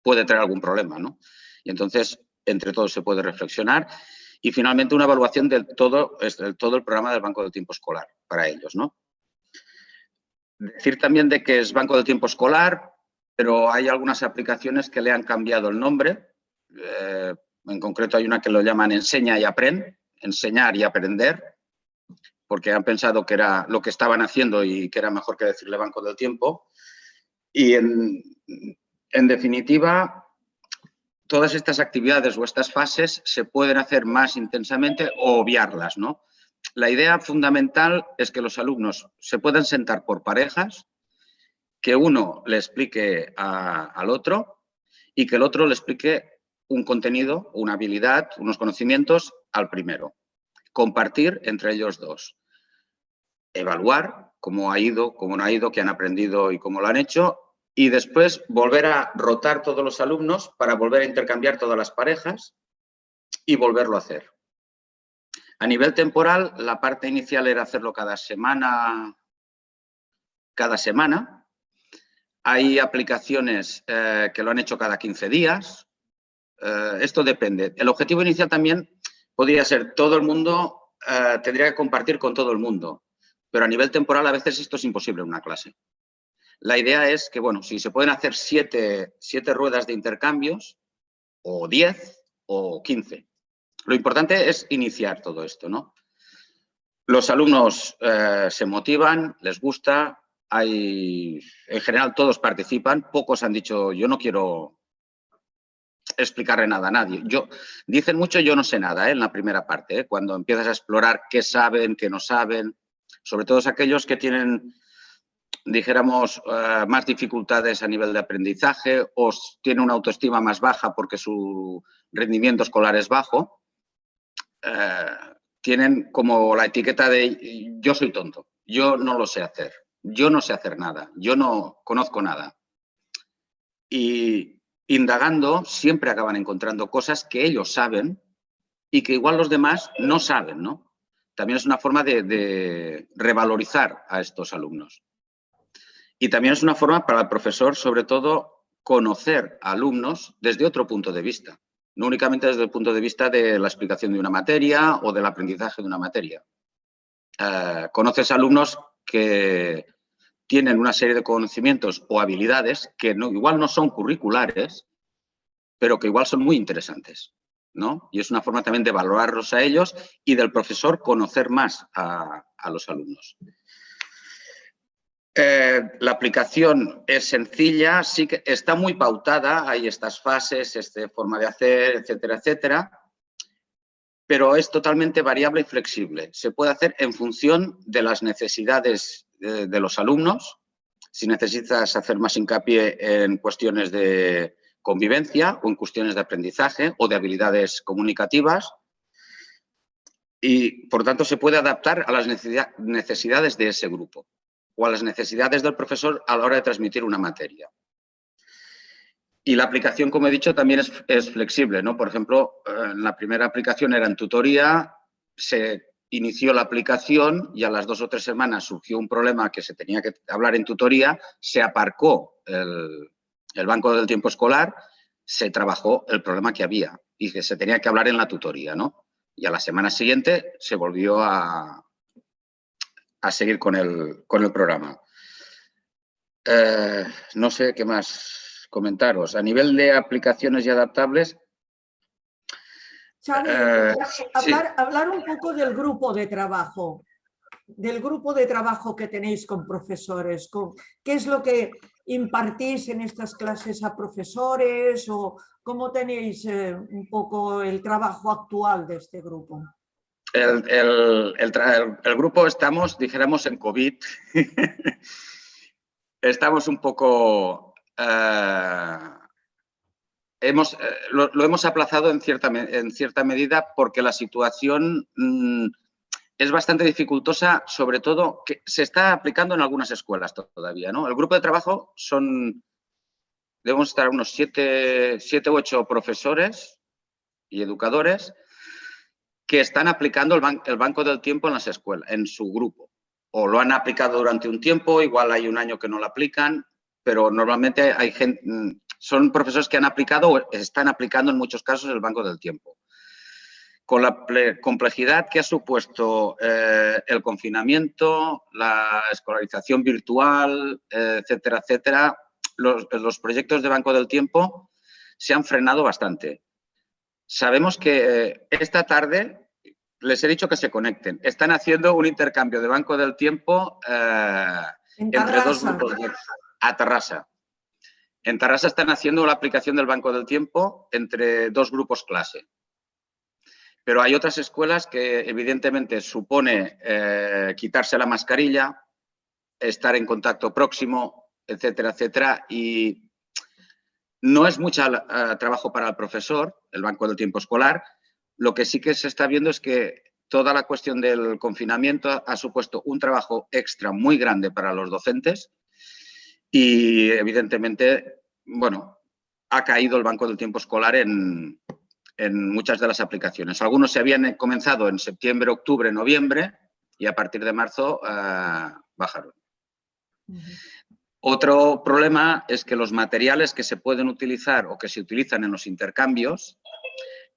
puede traer algún problema, ¿no? Y entonces, entre todos se puede reflexionar. Y finalmente una evaluación del todo el programa del Banco del Tiempo Escolar para ellos, ¿no? Decir también de que es Banco del Tiempo Escolar, pero hay algunas aplicaciones que le han cambiado el nombre. En concreto hay una que lo llaman Enseña y Aprende, enseñar y aprender, porque han pensado que era lo que estaban haciendo y que era mejor que decirle Banco del Tiempo. Y en definitiva, todas estas actividades o estas fases se pueden hacer más intensamente o obviarlas, ¿no? La idea fundamental es que los alumnos se puedan sentar por parejas, que uno le explique al otro y que el otro le explique un contenido, una habilidad, unos conocimientos al primero. Compartir entre ellos dos. Evaluar cómo ha ido, cómo no ha ido, qué han aprendido y cómo lo han hecho. Y después volver a rotar todos los alumnos para volver a intercambiar todas las parejas y volverlo a hacer. A nivel temporal, la parte inicial era hacerlo cada semana. Hay aplicaciones que lo han hecho cada 15 días. Esto depende. El objetivo inicial también podría ser todo el mundo, tendría que compartir con todo el mundo. Pero a nivel temporal a veces esto es imposible en una clase. La idea es que, bueno, si se pueden hacer 7 ruedas de intercambios, o 10 o 15. Lo importante es iniciar todo esto, ¿no? Los alumnos se motivan, les gusta, en general todos participan, pocos han dicho yo no quiero explicarle nada a nadie. Dicen mucho yo no sé nada en la primera parte, cuando empiezas a explorar qué saben, qué no saben. sobre todo aquellos que tienen, dijéramos, más dificultades a nivel de aprendizaje o tienen una autoestima más baja porque su rendimiento escolar es bajo, tienen como la etiqueta de yo soy tonto, yo no lo sé hacer, yo no sé hacer nada, yo no conozco nada. Y indagando siempre acaban encontrando cosas que ellos saben y que igual los demás no saben, ¿no? También es una forma de revalorizar a estos alumnos. Y también es una forma para el profesor, sobre todo, conocer a alumnos desde otro punto de vista. No únicamente desde el punto de vista de la explicación de una materia o del aprendizaje de una materia. Conoces a alumnos que tienen una serie de conocimientos o habilidades que igual no son curriculares, pero que igual son muy interesantes, ¿no? Y es una forma también de valorarlos a ellos y del profesor conocer más a los alumnos. La aplicación es sencilla, sí que está muy pautada, hay estas fases, forma de hacer, etcétera, etcétera, pero es totalmente variable y flexible. Se puede hacer en función de las necesidades de los alumnos. Si necesitas hacer más hincapié en cuestiones de convivencia o en cuestiones de aprendizaje o de habilidades comunicativas. Y, por tanto, se puede adaptar a las necesidades de ese grupo o a las necesidades del profesor a la hora de transmitir una materia. Y la aplicación, como he dicho, también es flexible, ¿no? Por ejemplo, la primera aplicación era en tutoría, se inició la aplicación y a las 2 o 3 semanas surgió un problema que se tenía que hablar en tutoría, se aparcó el banco del tiempo escolar, se trabajó el problema que había y que se tenía que hablar en la tutoría, ¿no? Y a la semana siguiente se volvió a seguir con el programa. No sé qué más comentaros. A nivel de aplicaciones y adaptables... Xavi, hablar un poco del grupo de trabajo. Del grupo de trabajo que tenéis con profesores. ¿Qué es lo que impartís en estas clases a profesores? ¿O cómo tenéis un poco el trabajo actual de este grupo? El grupo estamos, dijéramos, en COVID. Estamos un poco... lo hemos aplazado en cierta medida porque la situación es bastante dificultosa, sobre todo que se está aplicando en algunas escuelas todavía, ¿no? El grupo de trabajo debemos estar unos 7 u 8 profesores y educadores que están aplicando el banco del tiempo en las escuelas, en su grupo. O lo han aplicado durante un tiempo, igual hay un año que no lo aplican, pero normalmente hay gente, son profesores que han aplicado o están aplicando en muchos casos el banco del tiempo. Con la complejidad que ha supuesto el confinamiento, la escolarización virtual, etcétera, etcétera, los proyectos de banco del tiempo se han frenado bastante. Sabemos que esta tarde les he dicho que se conecten. Están haciendo un intercambio de banco del tiempo entre 2 grupos a Tarrasa. En Tarrasa están haciendo la aplicación del banco del tiempo entre 2 grupos clase. Pero hay otras escuelas que evidentemente supone quitarse la mascarilla, estar en contacto próximo, etcétera, etcétera. Y no es mucho trabajo para el profesor, el banco del tiempo escolar. Lo que sí que se está viendo es que toda la cuestión del confinamiento ha supuesto un trabajo extra muy grande para los docentes y, evidentemente, bueno, ha caído el banco del tiempo escolar en muchas de las aplicaciones. Algunos se habían comenzado en septiembre, octubre, noviembre y a partir de marzo bajaron. Otro problema es que los materiales que se pueden utilizar o que se utilizan en los intercambios,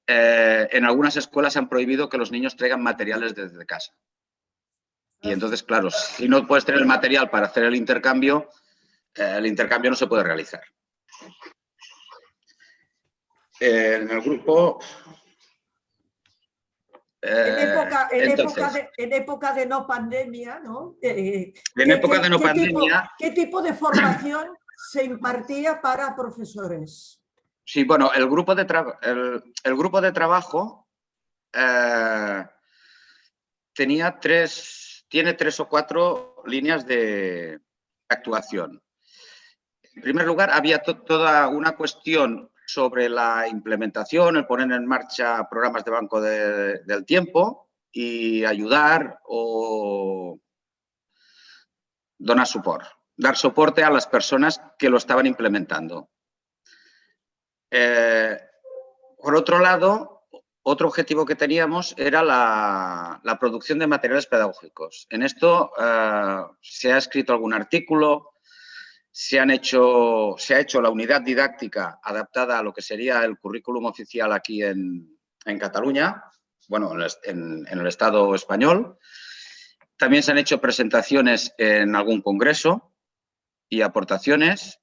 en algunas escuelas han prohibido que los niños traigan materiales desde casa. Y entonces, claro, si no puedes tener el material para hacer el intercambio no se puede realizar. En el grupo... En época de no pandemia, ¿no? ¿Qué tipo de formación se impartía para profesores? Sí, bueno, el grupo de trabajo tenía tres tiene 3 o 4 líneas de actuación. En primer lugar, había toda una cuestión sobre la implementación, el poner en marcha programas de banco del tiempo y ayudar o donar soporte, dar soporte a las personas que lo estaban implementando. Por otro lado, otro objetivo que teníamos era la producción de materiales pedagógicos. En esto se ha escrito algún artículo, se ha hecho la unidad didáctica adaptada a lo que sería el currículum oficial aquí en Cataluña, bueno, en el Estado español. También se han hecho presentaciones en algún congreso y aportaciones.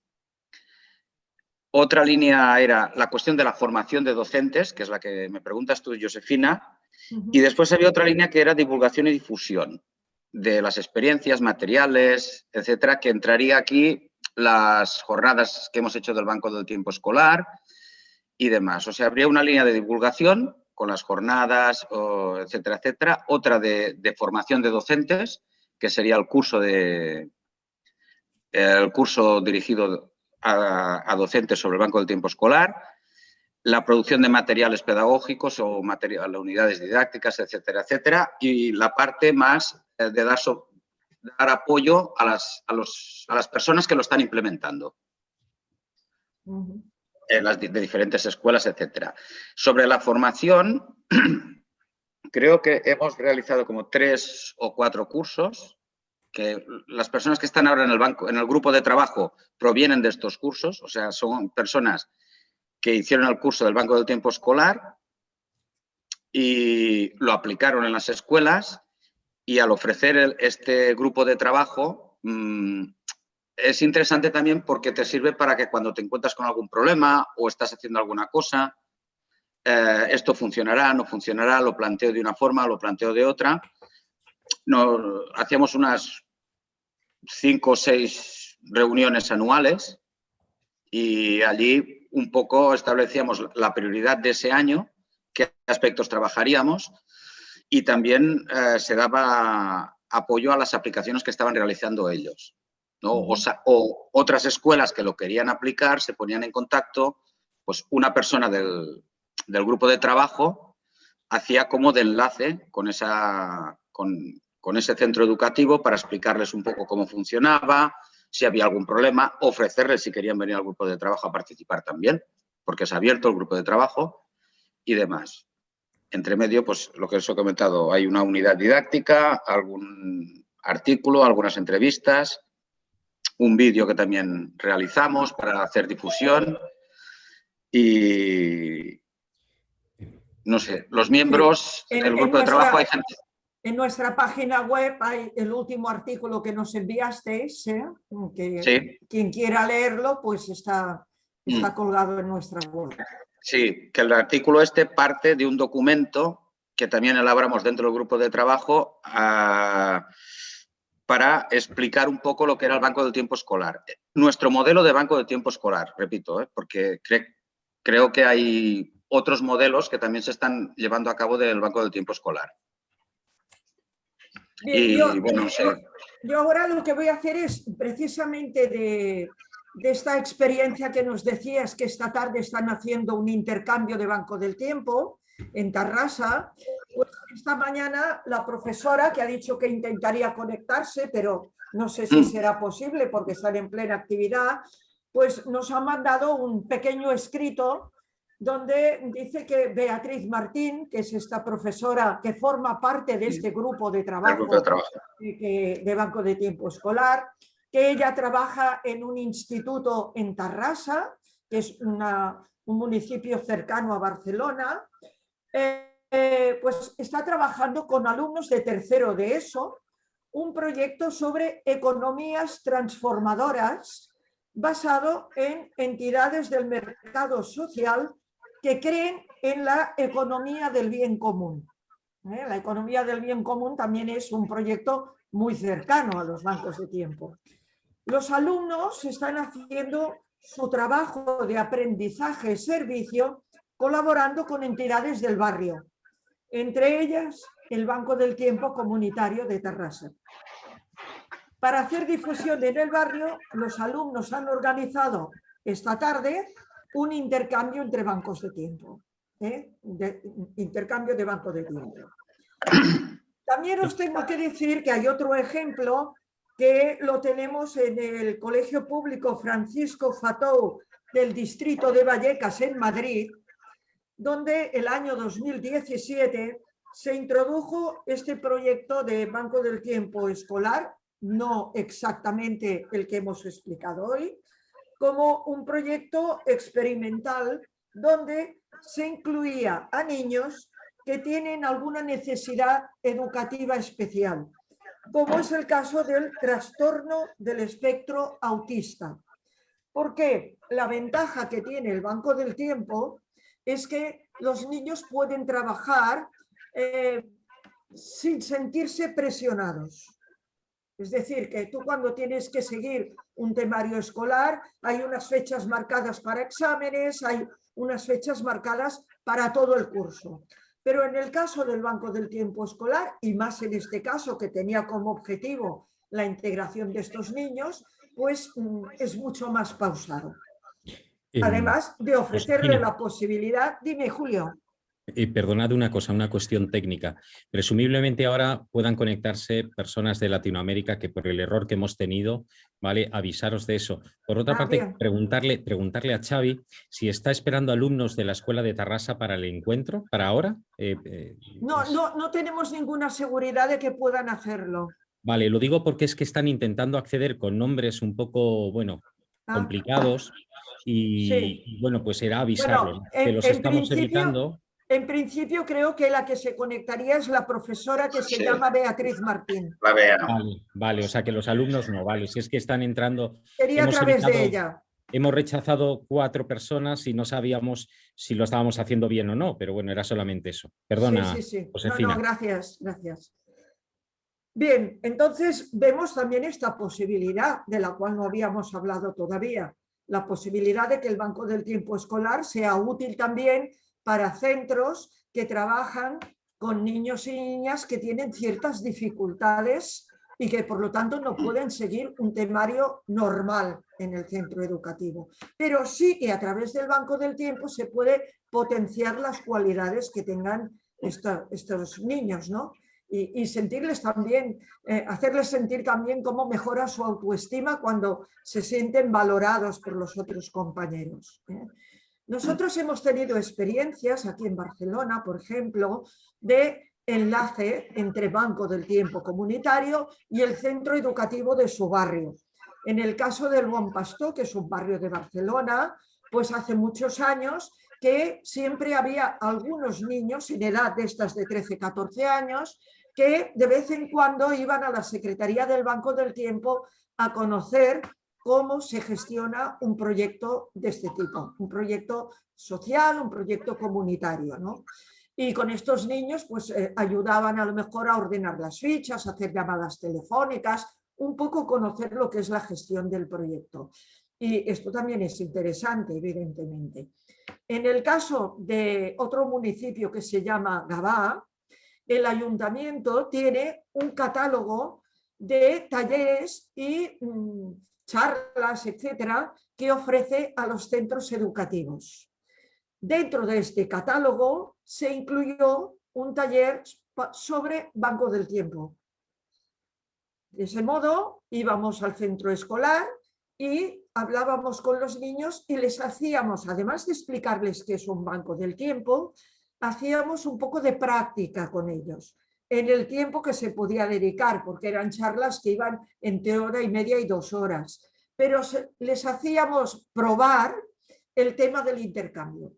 Otra línea era la cuestión de la formación de docentes, que es la que me preguntas tú, Josefina. Y después había otra línea que era divulgación y difusión de las experiencias, materiales, etcétera, que entraría aquí las jornadas que hemos hecho del Banco del Tiempo Escolar y demás. O sea, habría una línea de divulgación con las jornadas, etcétera, etcétera. Otra de formación de docentes, que sería el curso dirigido a docentes sobre el Banco del Tiempo Escolar, la producción de materiales pedagógicos o unidades didácticas, etcétera, etcétera, y la parte más de dar apoyo a las personas que lo están implementando. De diferentes escuelas, etcétera. Sobre la formación, creo que hemos realizado como 3 o 4 cursos, que las personas que están ahora en el grupo de trabajo provienen de estos cursos, o sea, son personas que hicieron el curso del Banco del Tiempo Escolar y lo aplicaron en las escuelas, y al ofrecer este grupo de trabajo es interesante también porque te sirve para que cuando te encuentras con algún problema o estás haciendo alguna cosa, esto funcionará, no funcionará, lo planteo de una forma, lo planteo de otra. Hacíamos unas 5 o 6 reuniones anuales y allí un poco establecíamos la prioridad de ese año, qué aspectos trabajaríamos, y también se daba apoyo a las aplicaciones que estaban realizando ellos, ¿no? O otras escuelas que lo querían aplicar se ponían en contacto, pues una persona del grupo de trabajo hacía como de enlace con ese centro educativo para explicarles un poco cómo funcionaba, si había algún problema, ofrecerles si querían venir al grupo de trabajo a participar también, porque es abierto el grupo de trabajo y demás. Entre medio, pues lo que os he comentado, hay una unidad didáctica, algún artículo, algunas entrevistas, un vídeo que también realizamos para hacer difusión y, no sé, los miembros del grupo de trabajo hay gente. En nuestra página web hay el último artículo que nos enviasteis, que sí. Quien quiera leerlo, pues está colgado en nuestra web. Sí, que el artículo este parte de un documento que también elaboramos dentro del grupo de trabajo para explicar un poco lo que era el Banco del Tiempo Escolar. Nuestro modelo de Banco del Tiempo Escolar, repito, porque creo que hay otros modelos que también se están llevando a cabo del Banco del Tiempo Escolar. Bien, yo ahora lo que voy a hacer es precisamente de esta experiencia que nos decías, que esta tarde están haciendo un intercambio de Banco del Tiempo en Tarrasa. Pues esta mañana la profesora, que ha dicho que intentaría conectarse, pero no sé si será posible porque están en plena actividad, pues nos ha mandado un pequeño escrito donde dice que Beatriz Martín, que es esta profesora que forma parte de este grupo de trabajo de Banco de Tiempo Escolar, que ella trabaja en un instituto en Tarrasa, que es un municipio cercano a Barcelona, pues está trabajando con alumnos de tercero de ESO un proyecto sobre economías transformadoras basado en entidades del mercado social que creen en la economía del bien común. La economía del bien común también es un proyecto muy cercano a los bancos de tiempo. Los alumnos están haciendo su trabajo de aprendizaje-servicio colaborando con entidades del barrio, entre ellas el Banco del Tiempo Comunitario de Tarrasa. Para hacer difusión en el barrio, los alumnos han organizado esta tarde un intercambio entre bancos de tiempo. Intercambio de banco de tiempo. También os tengo que decir que hay otro ejemplo que lo tenemos en el Colegio Público Francisco Fatou del Distrito de Vallecas en Madrid, donde el año 2017 se introdujo este proyecto de Banco del Tiempo Escolar, no exactamente el que hemos explicado hoy, como un proyecto experimental donde se incluía a niños que tienen alguna necesidad educativa especial, como es el caso del trastorno del espectro autista. Porque la ventaja que tiene el Banco del Tiempo es que los niños pueden trabajar sin sentirse presionados. Es decir, que tú cuando tienes que seguir un temario escolar, hay unas fechas marcadas para exámenes, hay unas fechas marcadas para todo el curso. Pero en el caso del Banco del Tiempo Escolar, y más en este caso que tenía como objetivo la integración de estos niños, pues es mucho más pausado. Además de ofrecerle la posibilidad, dime Julio. Perdonad una cosa, una cuestión técnica. Presumiblemente ahora puedan conectarse personas de Latinoamérica que por el error que hemos tenido, ¿vale? Avisaros de eso. Por otra parte, preguntarle a Xavi si está esperando alumnos de la Escuela de Tarrasa para el encuentro, para ahora. No tenemos ninguna seguridad de que puedan hacerlo. Vale, lo digo porque es que están intentando acceder con nombres un poco, bueno, complicados y, sí. Y bueno, pues era avisarlo. Bueno, que los estamos evitando. En principio creo que la que se conectaría es la profesora que se llama Beatriz Martín. La Bea. Vale, o sea que los alumnos no, vale, si es que están entrando... Sería a través de ella. Hemos rechazado 4 personas y no sabíamos si lo estábamos haciendo bien o no, pero bueno, era solamente eso. Perdona, sí. Josefina. No, gracias. Bien, entonces vemos también esta posibilidad de la cual no habíamos hablado todavía, la posibilidad de que el Banco del Tiempo Escolar sea útil también para centros que trabajan con niños y niñas que tienen ciertas dificultades y que por lo tanto no pueden seguir un temario normal en el centro educativo. Pero sí que a través del Banco del Tiempo se puede potenciar las cualidades que tengan estos niños, ¿no? Y sentirles también, hacerles sentir también cómo mejora su autoestima cuando se sienten valorados por los otros compañeros. Nosotros hemos tenido experiencias aquí en Barcelona, por ejemplo, de enlace entre Banco del Tiempo Comunitario y el centro educativo de su barrio. En el caso del Bon Pastor, que es un barrio de Barcelona, pues hace muchos años que siempre había algunos niños en edad de estas de 13-14 años que de vez en cuando iban a la Secretaría del Banco del Tiempo a conocer cómo se gestiona un proyecto de este tipo, un proyecto social, un proyecto comunitario, ¿no? Y con estos niños pues ayudaban a lo mejor a ordenar las fichas, a hacer llamadas telefónicas, un poco conocer lo que es la gestión del proyecto. Y esto también es interesante, evidentemente. En el caso de otro municipio que se llama Gavà, el ayuntamiento tiene un catálogo de talleres y charlas, etcétera, que ofrece a los centros educativos. Dentro de este catálogo se incluyó un taller sobre Banco del Tiempo. De ese modo íbamos al centro escolar y hablábamos con los niños y les hacíamos, además de explicarles qué es un Banco del Tiempo, hacíamos un poco de práctica con ellos en el tiempo que se podía dedicar, porque eran charlas que iban entre hora y media y 2 horas, pero les hacíamos probar el tema del intercambio.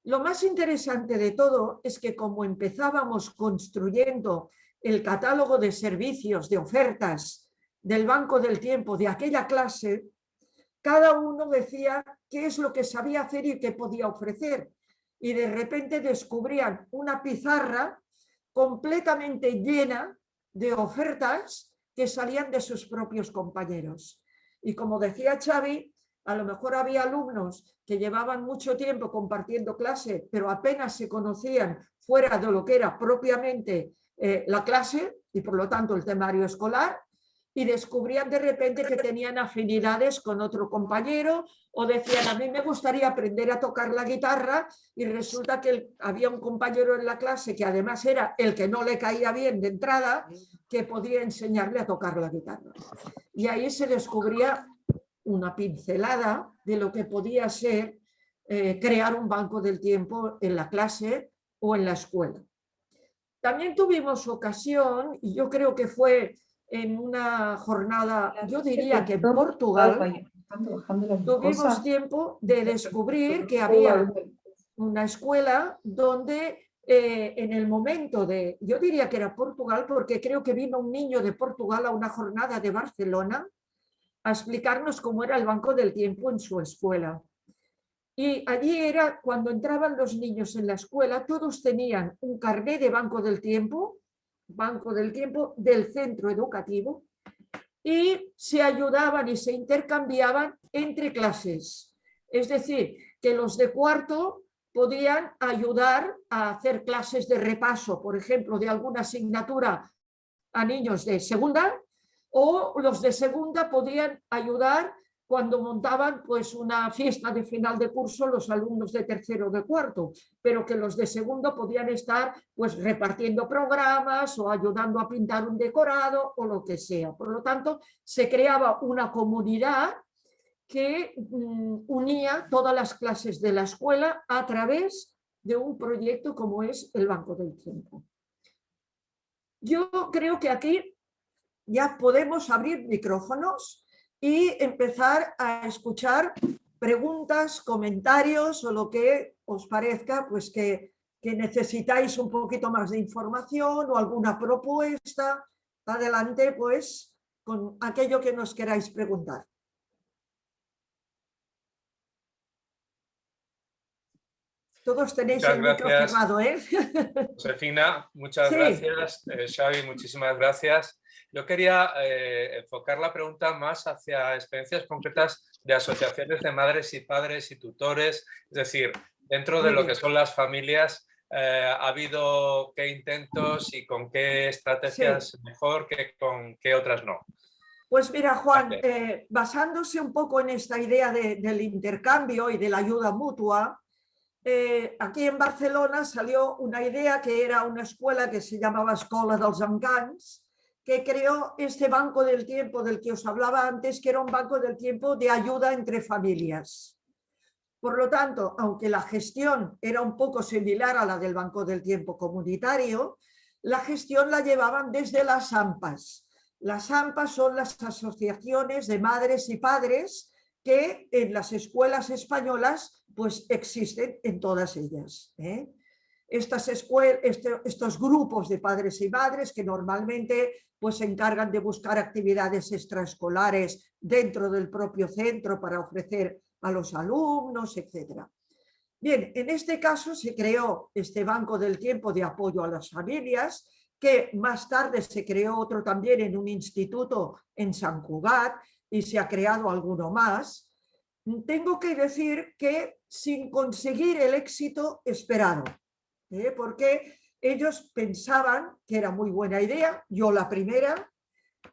Lo más interesante de todo es que como empezábamos construyendo el catálogo de servicios, de ofertas del Banco del Tiempo de aquella clase, cada uno decía qué es lo que sabía hacer y qué podía ofrecer. Y de repente descubrían una pizarra completamente llena de ofertas que salían de sus propios compañeros. Y como decía Xavi, a lo mejor había alumnos que llevaban mucho tiempo compartiendo clase, pero apenas se conocían fuera de lo que era propiamente la clase y por lo tanto el temario escolar, y descubrían de repente que tenían afinidades con otro compañero o decían, a mí me gustaría aprender a tocar la guitarra, y resulta que había un compañero en la clase que además era el que no le caía bien de entrada, que podía enseñarle a tocar la guitarra. Y ahí se descubría una pincelada de lo que podía ser crear un banco del tiempo en la clase o en la escuela. También tuvimos ocasión, y yo creo que fue en una jornada, yo diría que en Portugal, tuvimos tiempo de descubrir que había una escuela donde en el momento de, yo diría que era Portugal, porque creo que vino un niño de Portugal a una jornada de Barcelona a explicarnos cómo era el banco del tiempo en su escuela. Y allí era cuando entraban los niños en la escuela, todos tenían un carnet de banco del tiempo del centro educativo, y se ayudaban y se intercambiaban entre clases. Es decir, que los de cuarto podían ayudar a hacer clases de repaso, por ejemplo, de alguna asignatura a niños de segunda, o los de segunda podían ayudar cuando montaban pues una fiesta de final de curso los alumnos de tercero o de cuarto, pero que los de segundo podían estar pues repartiendo programas o ayudando a pintar un decorado o lo que sea. Por lo tanto, se creaba una comunidad que unía todas las clases de la escuela a través de un proyecto como es el Banco del Tiempo. Yo creo que aquí ya podemos abrir micrófonos y empezar a escuchar preguntas, comentarios o lo que os parezca, pues que necesitáis un poquito más de información o alguna propuesta. Adelante, pues, con aquello que nos queráis preguntar. Todos tenéis el micro cerrado, ¿eh? Josefina, muchas gracias. Xavi, muchísimas gracias. Yo quería enfocar la pregunta más hacia experiencias concretas de asociaciones de madres y padres y tutores, es decir, dentro de lo que son las familias, ¿ha habido qué intentos y con qué estrategias mejor que con qué otras no? Pues mira, Juan, basándose un poco en esta idea del intercambio y de la ayuda mutua, aquí en Barcelona salió una idea que era una escuela que se llamaba Escola dels Encants, que creó este banco del tiempo del que os hablaba antes, que era un banco del tiempo de ayuda entre familias. Por lo tanto, aunque la gestión era un poco similar a la del Banco del Tiempo comunitario, la gestión la llevaban desde las AMPAs. Las AMPAs son las asociaciones de madres y padres que en las escuelas españolas pues existen en todas ellas. Estos grupos de padres y madres que normalmente pues se encargan de buscar actividades extraescolares dentro del propio centro para ofrecer a los alumnos, etc. Bien, en este caso se creó este Banco del Tiempo de apoyo a las familias, que más tarde se creó otro también en un instituto en Sant Cugat y se ha creado alguno más. Tengo que decir que sin conseguir el éxito esperado, porque ellos pensaban que era muy buena idea, yo la primera,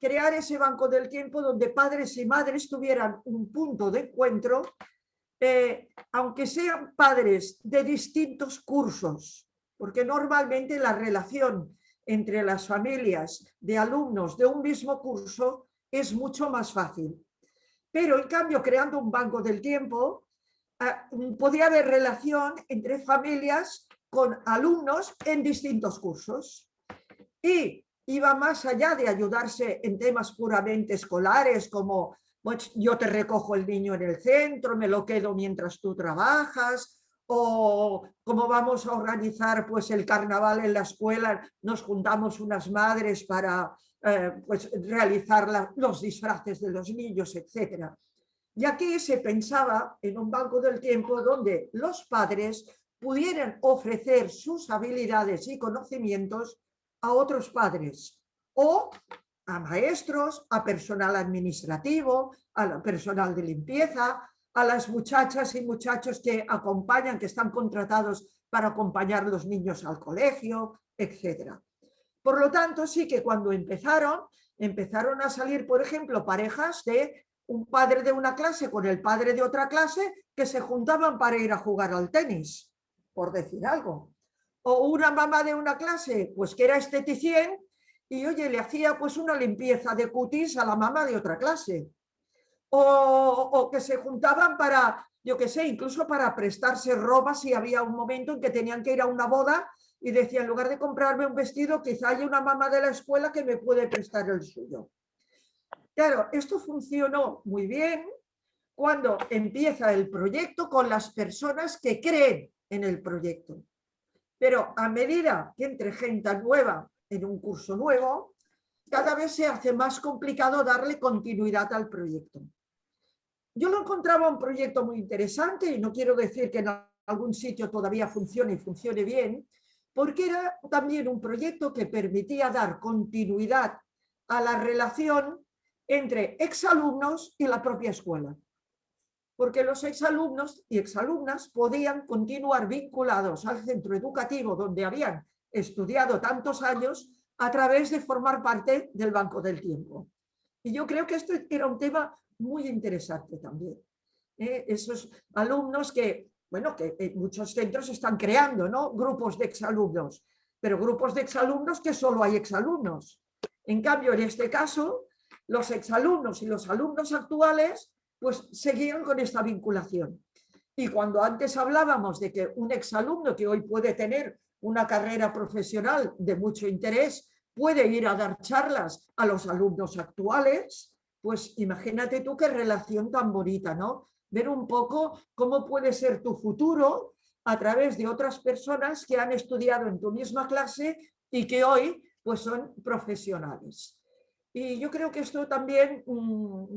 crear ese banco del tiempo donde padres y madres tuvieran un punto de encuentro, aunque sean padres de distintos cursos, porque normalmente la relación entre las familias de alumnos de un mismo curso es mucho más fácil. Pero en cambio, creando un banco del tiempo, podía haber relación entre familias con alumnos en distintos cursos. Y iba más allá de ayudarse en temas puramente escolares, como pues, yo te recojo el niño en el centro, me lo quedo mientras tú trabajas, o cómo vamos a organizar pues, el carnaval en la escuela, nos juntamos unas madres para pues, realizar los disfraces de los niños, etc. Y aquí se pensaba en un banco del tiempo donde los padres pudieran ofrecer sus habilidades y conocimientos a otros padres o a maestros, a personal administrativo, a personal de limpieza, a las muchachas y muchachos que acompañan, que están contratados para acompañar a los niños al colegio, etc. Por lo tanto, sí que cuando empezaron a salir, por ejemplo, parejas de un padre de una clase con el padre de otra clase que se juntaban para ir a jugar al tenis, por decir algo. O una mamá de una clase, pues que era esteticien y, oye, le hacía pues una limpieza de cutis a la mamá de otra clase. O que se juntaban para, yo qué sé, incluso para prestarse ropa si había un momento en que tenían que ir a una boda y decía, en lugar de comprarme un vestido, quizá haya una mamá de la escuela que me puede prestar el suyo. Claro, esto funcionó muy bien cuando empieza el proyecto con las personas que creen en el proyecto. Pero a medida que entre gente nueva en un curso nuevo, cada vez se hace más complicado darle continuidad al proyecto. Yo lo encontraba un proyecto muy interesante y no quiero decir que en algún sitio todavía funcione y funcione bien, porque era también un proyecto que permitía dar continuidad a la relación entre exalumnos y la propia escuela. Porque los exalumnos y exalumnas podían continuar vinculados al centro educativo donde habían estudiado tantos años a través de formar parte del Banco del Tiempo. Y yo creo que esto era un tema muy interesante también. Esos alumnos que, bueno, que en muchos centros están creando, ¿no?, grupos de exalumnos, pero grupos de exalumnos que solo hay exalumnos. En cambio, en este caso, los exalumnos y los alumnos actuales pues seguían con esta vinculación. Y cuando antes hablábamos de que un exalumno que hoy puede tener una carrera profesional de mucho interés puede ir a dar charlas a los alumnos actuales, pues imagínate tú qué relación tan bonita, ¿no? Ver un poco cómo puede ser tu futuro a través de otras personas que han estudiado en tu misma clase y que hoy pues son profesionales. Y yo creo que esto también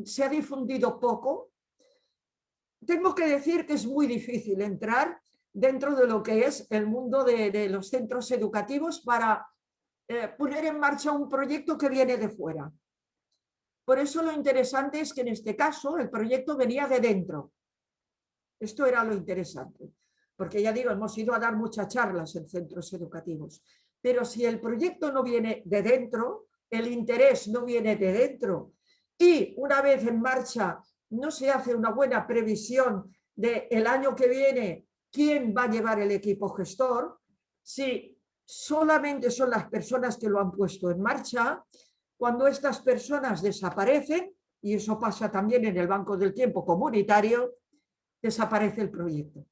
se ha difundido poco. Tengo que decir que es muy difícil entrar dentro de lo que es el mundo de los centros educativos para poner en marcha un proyecto que viene de fuera. Por eso lo interesante es que en este caso el proyecto venía de dentro. Esto era lo interesante. Porque ya digo, hemos ido a dar muchas charlas en centros educativos. Pero si el proyecto no viene de dentro, el interés no viene de dentro y una vez en marcha no se hace una buena previsión del año que viene quién va a llevar el equipo gestor, si solamente son las personas que lo han puesto en marcha, cuando estas personas desaparecen, y eso pasa también en el Banco del Tiempo comunitario, desaparece el proyecto.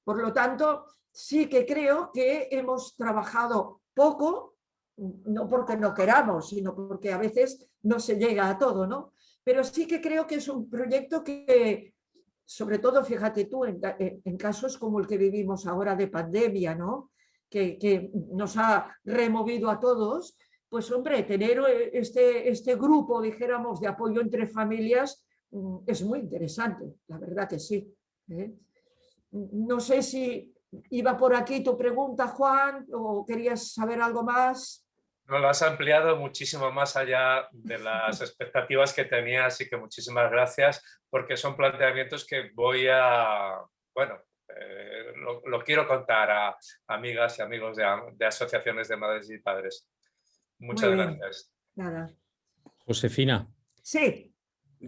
Por lo tanto, sí que creo que hemos trabajado poco, no porque no queramos, sino porque a veces no se llega a todo, ¿no? Pero sí que creo que es un proyecto que, sobre todo, fíjate tú, en casos como el que vivimos ahora de pandemia, ¿no?, que nos ha removido a todos, pues hombre, tener este grupo, dijéramos, de apoyo entre familias es muy interesante, la verdad que sí. No sé si iba por aquí tu pregunta, Juan, o querías saber algo más. No, lo has ampliado muchísimo más allá de las expectativas que tenía, así que muchísimas gracias, porque son planteamientos que voy a, bueno, lo quiero contar a amigas y amigos de asociaciones de madres y padres. Muchas gracias. Nada. Josefina. Sí.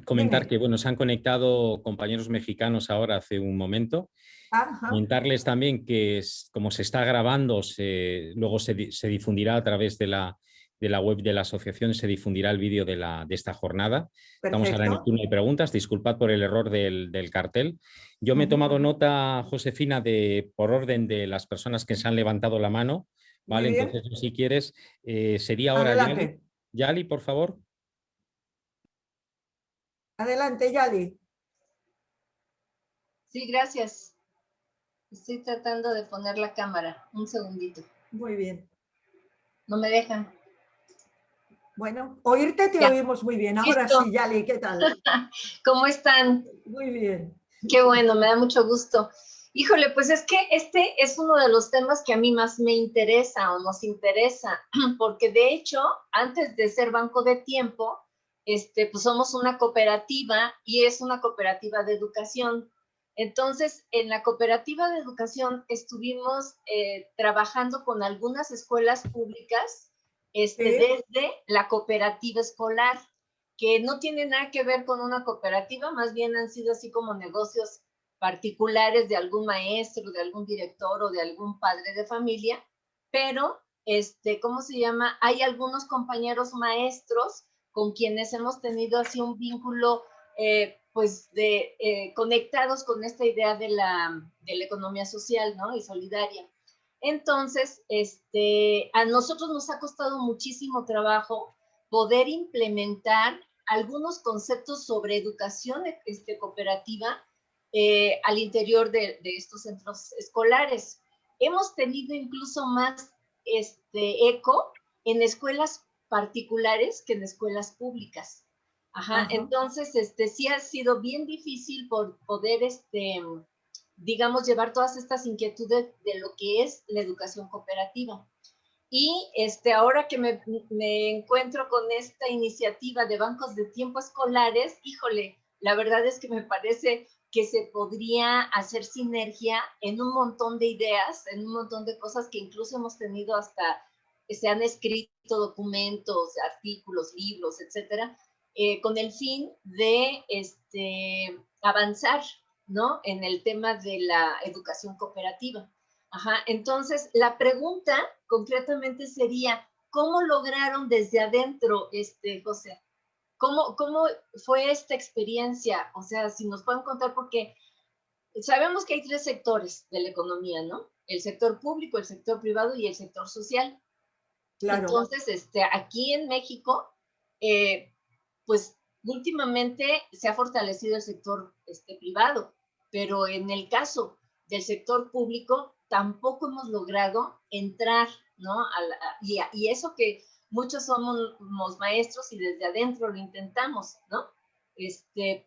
Comentar que, bueno, se han conectado compañeros mexicanos ahora hace un momento. Ajá. Comentarles también que como se está grabando, luego se difundirá a través de la web de la asociación, se difundirá el vídeo de esta jornada. Perfecto. Estamos ahora en el turno de preguntas. Disculpad por el error del cartel. Yo me he tomado nota, Josefina, por orden de las personas que se han levantado la mano, ¿vale? Entonces, si quieres, sería ahora Adelante. Yali, por favor. Adelante, Yali. Sí, gracias. Estoy tratando de poner la cámara. Un segundito. Muy bien. No me dejan. Bueno, oírte te oímos muy bien. Ahora ¿Listo? sí, Yali, ¿qué tal? ¿Cómo están? Muy bien. Qué bueno, me da mucho gusto. Híjole, pues es que este es uno de los temas que a mí más me interesa o nos interesa, porque de hecho, antes de ser Banco de Tiempo, pues somos una cooperativa y es una cooperativa de educación. Entonces, en la cooperativa de educación estuvimos trabajando con algunas escuelas públicas desde la cooperativa escolar, que no tiene nada que ver con una cooperativa, más bien han sido así como negocios particulares de algún maestro, de algún director o de algún padre de familia, pero, ¿cómo se llama? Hay algunos compañeros maestros con quienes hemos tenido así un vínculo, pues, conectados con esta idea de la economía social, ¿no? Y solidaria. Entonces, a nosotros nos ha costado muchísimo trabajo poder implementar algunos conceptos sobre educación cooperativa al interior de estos centros escolares. Hemos tenido incluso más eco en escuelas particulares que en escuelas públicas. Ajá. Entonces, sí ha sido bien difícil por poder, digamos, llevar todas estas inquietudes de lo que es la educación cooperativa. Y ahora que me encuentro con esta iniciativa de bancos de tiempo escolares, híjole, la verdad es que me parece que se podría hacer sinergia en un montón de ideas, en un montón de cosas que incluso hemos tenido hasta, se han escrito documentos, artículos, libros, etcétera, con el fin de avanzar, ¿no? En el tema de la educación cooperativa. Ajá. Entonces, la pregunta concretamente sería, ¿cómo lograron desde adentro, José? ¿Cómo fue esta experiencia? O sea, si nos pueden contar, porque sabemos que hay 3 sectores de la economía, ¿no? El sector público, el sector privado y el sector social. Claro. Entonces, aquí en México, pues últimamente se ha fortalecido el sector privado, pero en el caso del sector público tampoco hemos logrado entrar, ¿no? Y eso que muchos somos maestros y desde adentro lo intentamos, ¿no?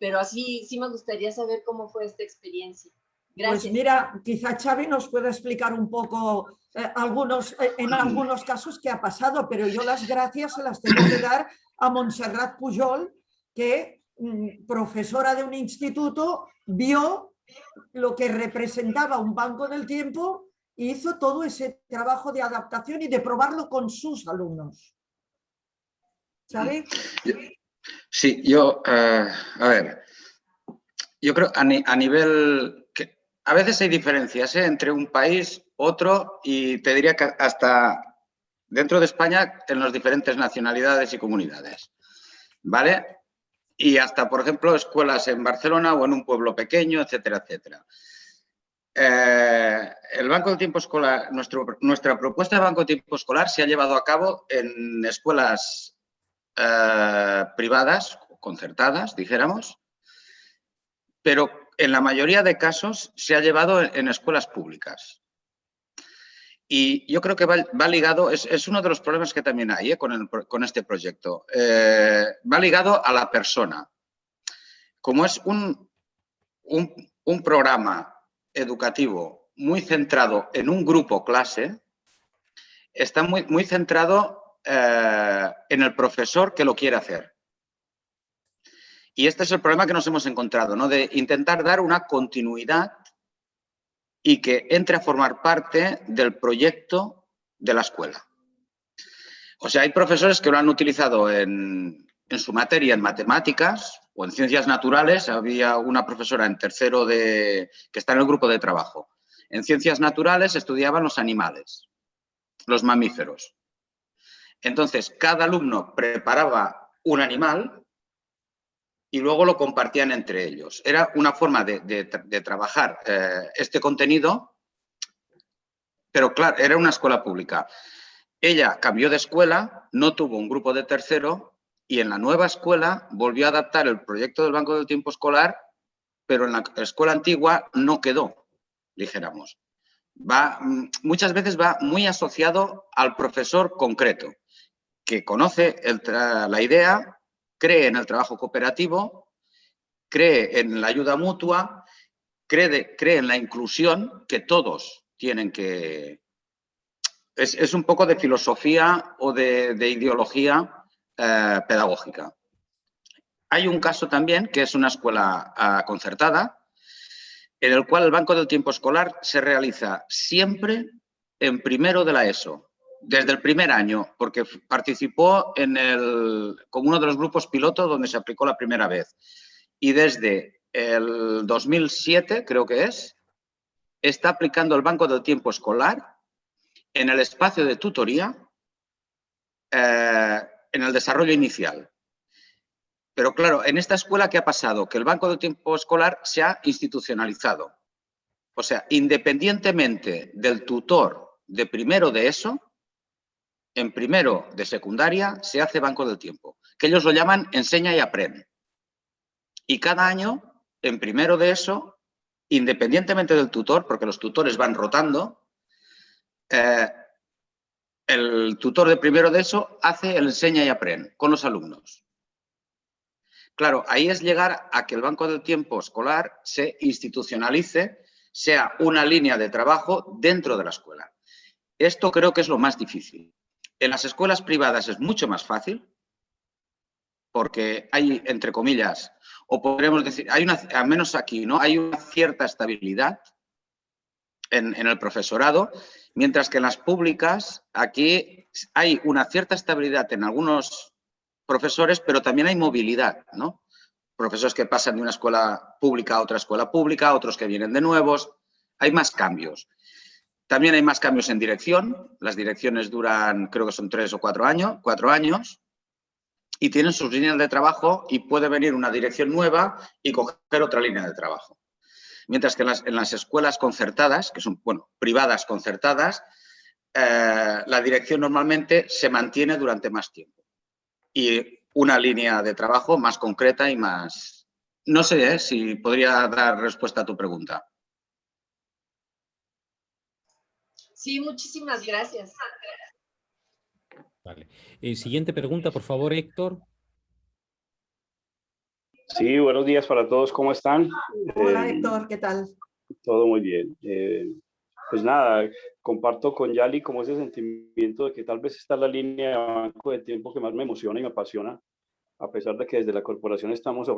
Pero así sí me gustaría saber cómo fue esta experiencia. Gracias. Pues mira, quizá Xavi nos pueda explicar un poco en algunos casos qué ha pasado, pero yo las gracias se las tengo que dar a Montserrat Pujol, que profesora de un instituto vio lo que representaba un banco del tiempo e hizo todo ese trabajo de adaptación y de probarlo con sus alumnos. ¿Sabes? Sí, yo, a ver, yo creo a nivel, que a veces hay diferencias entre un país, otro, y te diría que hasta dentro de España en las diferentes nacionalidades y comunidades, ¿vale? Y hasta, por ejemplo, escuelas en Barcelona o en un pueblo pequeño, etcétera, etcétera. El Banco de Tiempo Escolar, nuestra propuesta de Banco de Tiempo Escolar se ha llevado a cabo en escuelas privadas, concertadas, dijéramos, pero en la mayoría de casos se ha llevado en escuelas públicas. Y yo creo que va ligado, es uno de los problemas que también hay con este proyecto, va ligado a la persona. Como es un programa educativo muy centrado en un grupo clase, está muy centrado en el profesor que lo quiere hacer. Y este es el problema que nos hemos encontrado, ¿no? De intentar dar una continuidad y que entre a formar parte del proyecto de la escuela. O sea, hay profesores que lo han utilizado en su materia en matemáticas o en ciencias naturales. Había una profesora en tercero que está en el grupo de trabajo. En ciencias naturales estudiaban los animales, los mamíferos. Entonces, cada alumno preparaba un animal y luego lo compartían entre ellos. Era una forma de trabajar este contenido, pero claro, era una escuela pública. Ella cambió de escuela, no tuvo un grupo de tercero y en la nueva escuela volvió a adaptar el proyecto del Banco del Tiempo Escolar, pero en la escuela antigua no quedó, dijéramos. Muchas veces va muy asociado al profesor concreto, que conoce la idea, cree en el trabajo cooperativo, cree en la ayuda mutua, cree en la inclusión, que todos tienen que... Es un poco de filosofía o de ideología pedagógica. Hay un caso también, que es una escuela concertada, en el cual el banco del tiempo escolar se realiza siempre en primero de la ESO, desde el primer año, porque participó como uno de los grupos piloto donde se aplicó la primera vez. Y desde el 2007, creo que está aplicando el banco del tiempo escolar en el espacio de tutoría, en el desarrollo inicial. Pero claro, en esta escuela, ¿qué ha pasado? Que el banco del tiempo escolar se ha institucionalizado. O sea, independientemente del tutor de primero de ESO, en primero de secundaria se hace banco del tiempo, que ellos lo llaman enseña y aprende. Y cada año, en primero de ESO, independientemente del tutor, porque los tutores van rotando, el tutor de primero de ESO hace el enseña y aprende con los alumnos. Claro, ahí es llegar a que el banco del tiempo escolar se institucionalice, sea una línea de trabajo dentro de la escuela. Esto creo que es lo más difícil. En las escuelas privadas es mucho más fácil porque hay, entre comillas, o podríamos decir, hay una, al menos aquí, ¿no? Hay una cierta estabilidad en el profesorado, mientras que en las públicas aquí hay una cierta estabilidad en algunos profesores, pero también hay movilidad, ¿no? Profesores que pasan de una escuela pública a otra escuela pública, otros que vienen de nuevos, hay más cambios. También hay más cambios en dirección, las direcciones duran, creo que son 3 o 4 años, y tienen sus líneas de trabajo y puede venir una dirección nueva y coger otra línea de trabajo. Mientras que en las escuelas concertadas, que son, bueno, privadas concertadas, la dirección normalmente se mantiene durante más tiempo. Y una línea de trabajo más concreta y más... No sé si podría dar respuesta a tu pregunta. Sí, muchísimas gracias. Vale. Siguiente pregunta, por favor, Héctor. Sí, buenos días para todos, ¿cómo están? Hola Héctor, ¿qué tal? Todo muy bien. Pues nada, comparto con Yali como ese sentimiento de que tal vez está la línea de banco de tiempo que más me emociona y me apasiona, a pesar de que desde la corporación estamos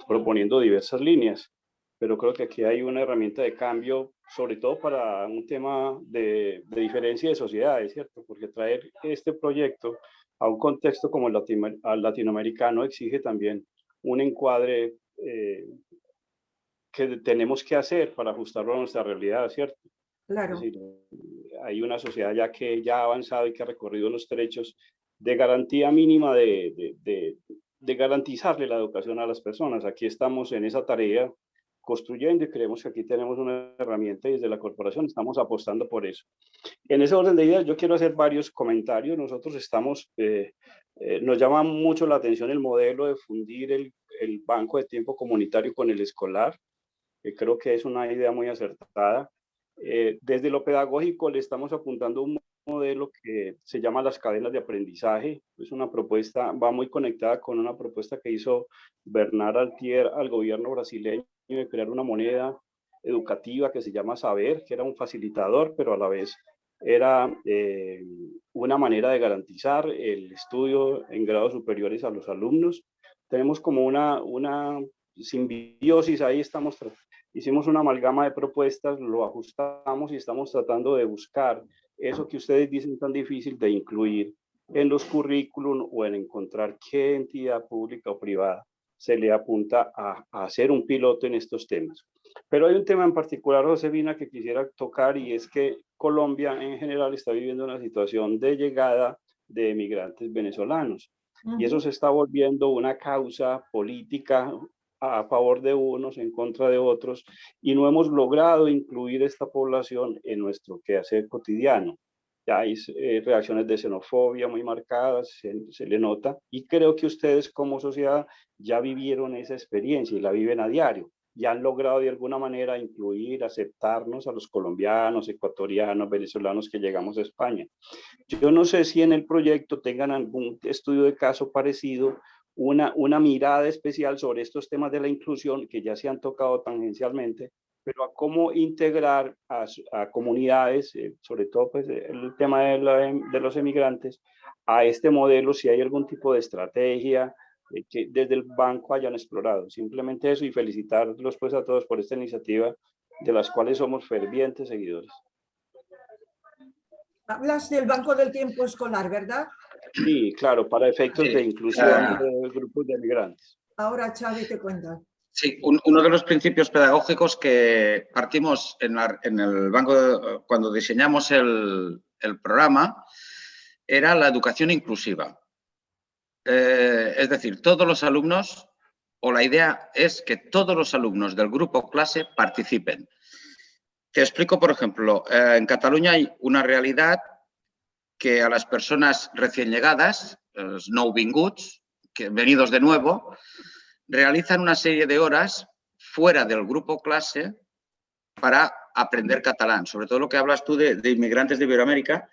proponiendo diversas líneas. Pero creo que aquí hay una herramienta de cambio, sobre todo para un tema de diferencia de sociedades, ¿cierto? Porque traer este proyecto a un contexto como el latinoamericano exige también un encuadre que tenemos que hacer para ajustarlo a nuestra realidad, ¿cierto? Claro. Es decir, hay una sociedad ya que ya ha avanzado y que ha recorrido los trechos de garantía mínima de garantizarle la educación a las personas. Aquí estamos en esa tarea construyendo y creemos que aquí tenemos una herramienta y desde la corporación estamos apostando por eso. En ese orden de ideas yo quiero hacer varios comentarios. Nosotros estamos, nos llama mucho la atención el modelo de fundir el banco de tiempo comunitario con el escolar. Creo que es una idea muy acertada. Desde lo pedagógico le estamos apuntando un modelo que se llama las cadenas de aprendizaje. Es una propuesta, va muy conectada con una propuesta que hizo Bernard Altier al gobierno brasileño de crear una moneda educativa que se llama Saber, que era un facilitador, pero a la vez era una manera de garantizar el estudio en grados superiores a los alumnos. Tenemos como una simbiosis, ahí estamos, hicimos una amalgama de propuestas, lo ajustamos y estamos tratando de buscar eso que ustedes dicen tan difícil de incluir en los currículum o en encontrar qué entidad pública o privada se le apunta a hacer un piloto en estos temas. Pero hay un tema en particular, Josefina, que quisiera tocar y es que Colombia en general está viviendo una situación de llegada de migrantes venezolanos. Y eso se está volviendo una causa política a favor de unos, en contra de otros, y no hemos logrado incluir esta población en nuestro quehacer cotidiano. Ya hay reacciones de xenofobia muy marcadas, se le nota, y creo que ustedes como sociedad ya vivieron esa experiencia y la viven a diario. Ya han logrado de alguna manera incluir, aceptarnos a los colombianos, ecuatorianos, venezolanos que llegamos a España. Yo no sé si en el proyecto tengan algún estudio de caso parecido, una mirada especial sobre estos temas de la inclusión que ya se han tocado tangencialmente, pero a cómo integrar a comunidades, sobre todo pues, el tema de los emigrantes, a este modelo, si hay algún tipo de estrategia que desde el banco hayan explorado. Simplemente eso, y felicitarlos pues a todos por esta iniciativa, de las cuales somos fervientes seguidores. Hablas del Banco del Tiempo Escolar, ¿verdad? Sí, claro, para efectos de inclusión de grupos de migrantes. Ahora Xavi te cuenta. Sí, uno de los principios pedagógicos que partimos en el banco, cuando diseñamos el programa, era la educación inclusiva. Es decir, todos los alumnos, o la idea es que todos los alumnos del grupo clase participen. Te explico, por ejemplo, en Cataluña hay una realidad que a las personas recién llegadas, los nouvinguts, que venidos de nuevo, realizan una serie de horas fuera del grupo clase para aprender catalán. Sobre todo lo que hablas tú de inmigrantes de Iberoamérica,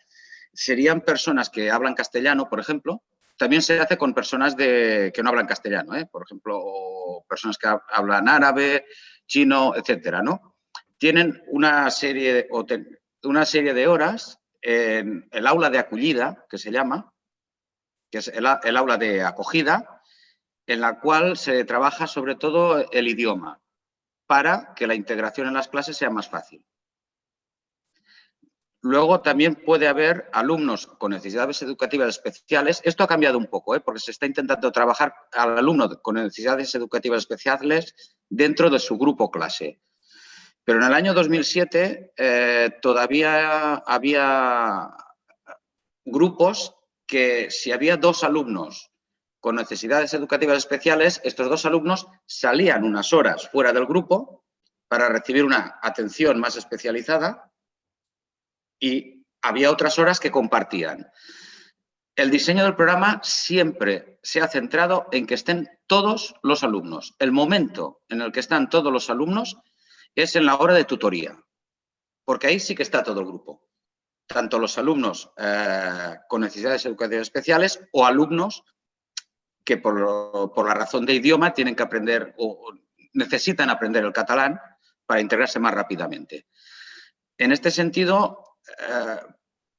serían personas que hablan castellano, por ejemplo. También se hace con personas que no hablan castellano, por ejemplo, o personas que hablan árabe, chino, etcétera, ¿no? Tienen una serie de horas en el aula de acogida, que se llama, que es el aula de acogida, en la cual se trabaja sobre todo el idioma para que la integración en las clases sea más fácil. Luego también puede haber alumnos con necesidades educativas especiales. Esto ha cambiado un poco, porque se está intentando trabajar al alumno con necesidades educativas especiales dentro de su grupo clase. Pero en el año 2007 todavía había grupos que si había 2 alumnos con necesidades educativas especiales, estos 2 alumnos salían unas horas fuera del grupo para recibir una atención más especializada y había otras horas que compartían. El diseño del programa siempre se ha centrado en que estén todos los alumnos. El momento en el que están todos los alumnos es en la hora de tutoría, porque ahí sí que está todo el grupo. Tanto los alumnos con necesidades educativas especiales o alumnos que por la razón de idioma tienen que aprender o necesitan aprender el catalán para integrarse más rápidamente. En este sentido,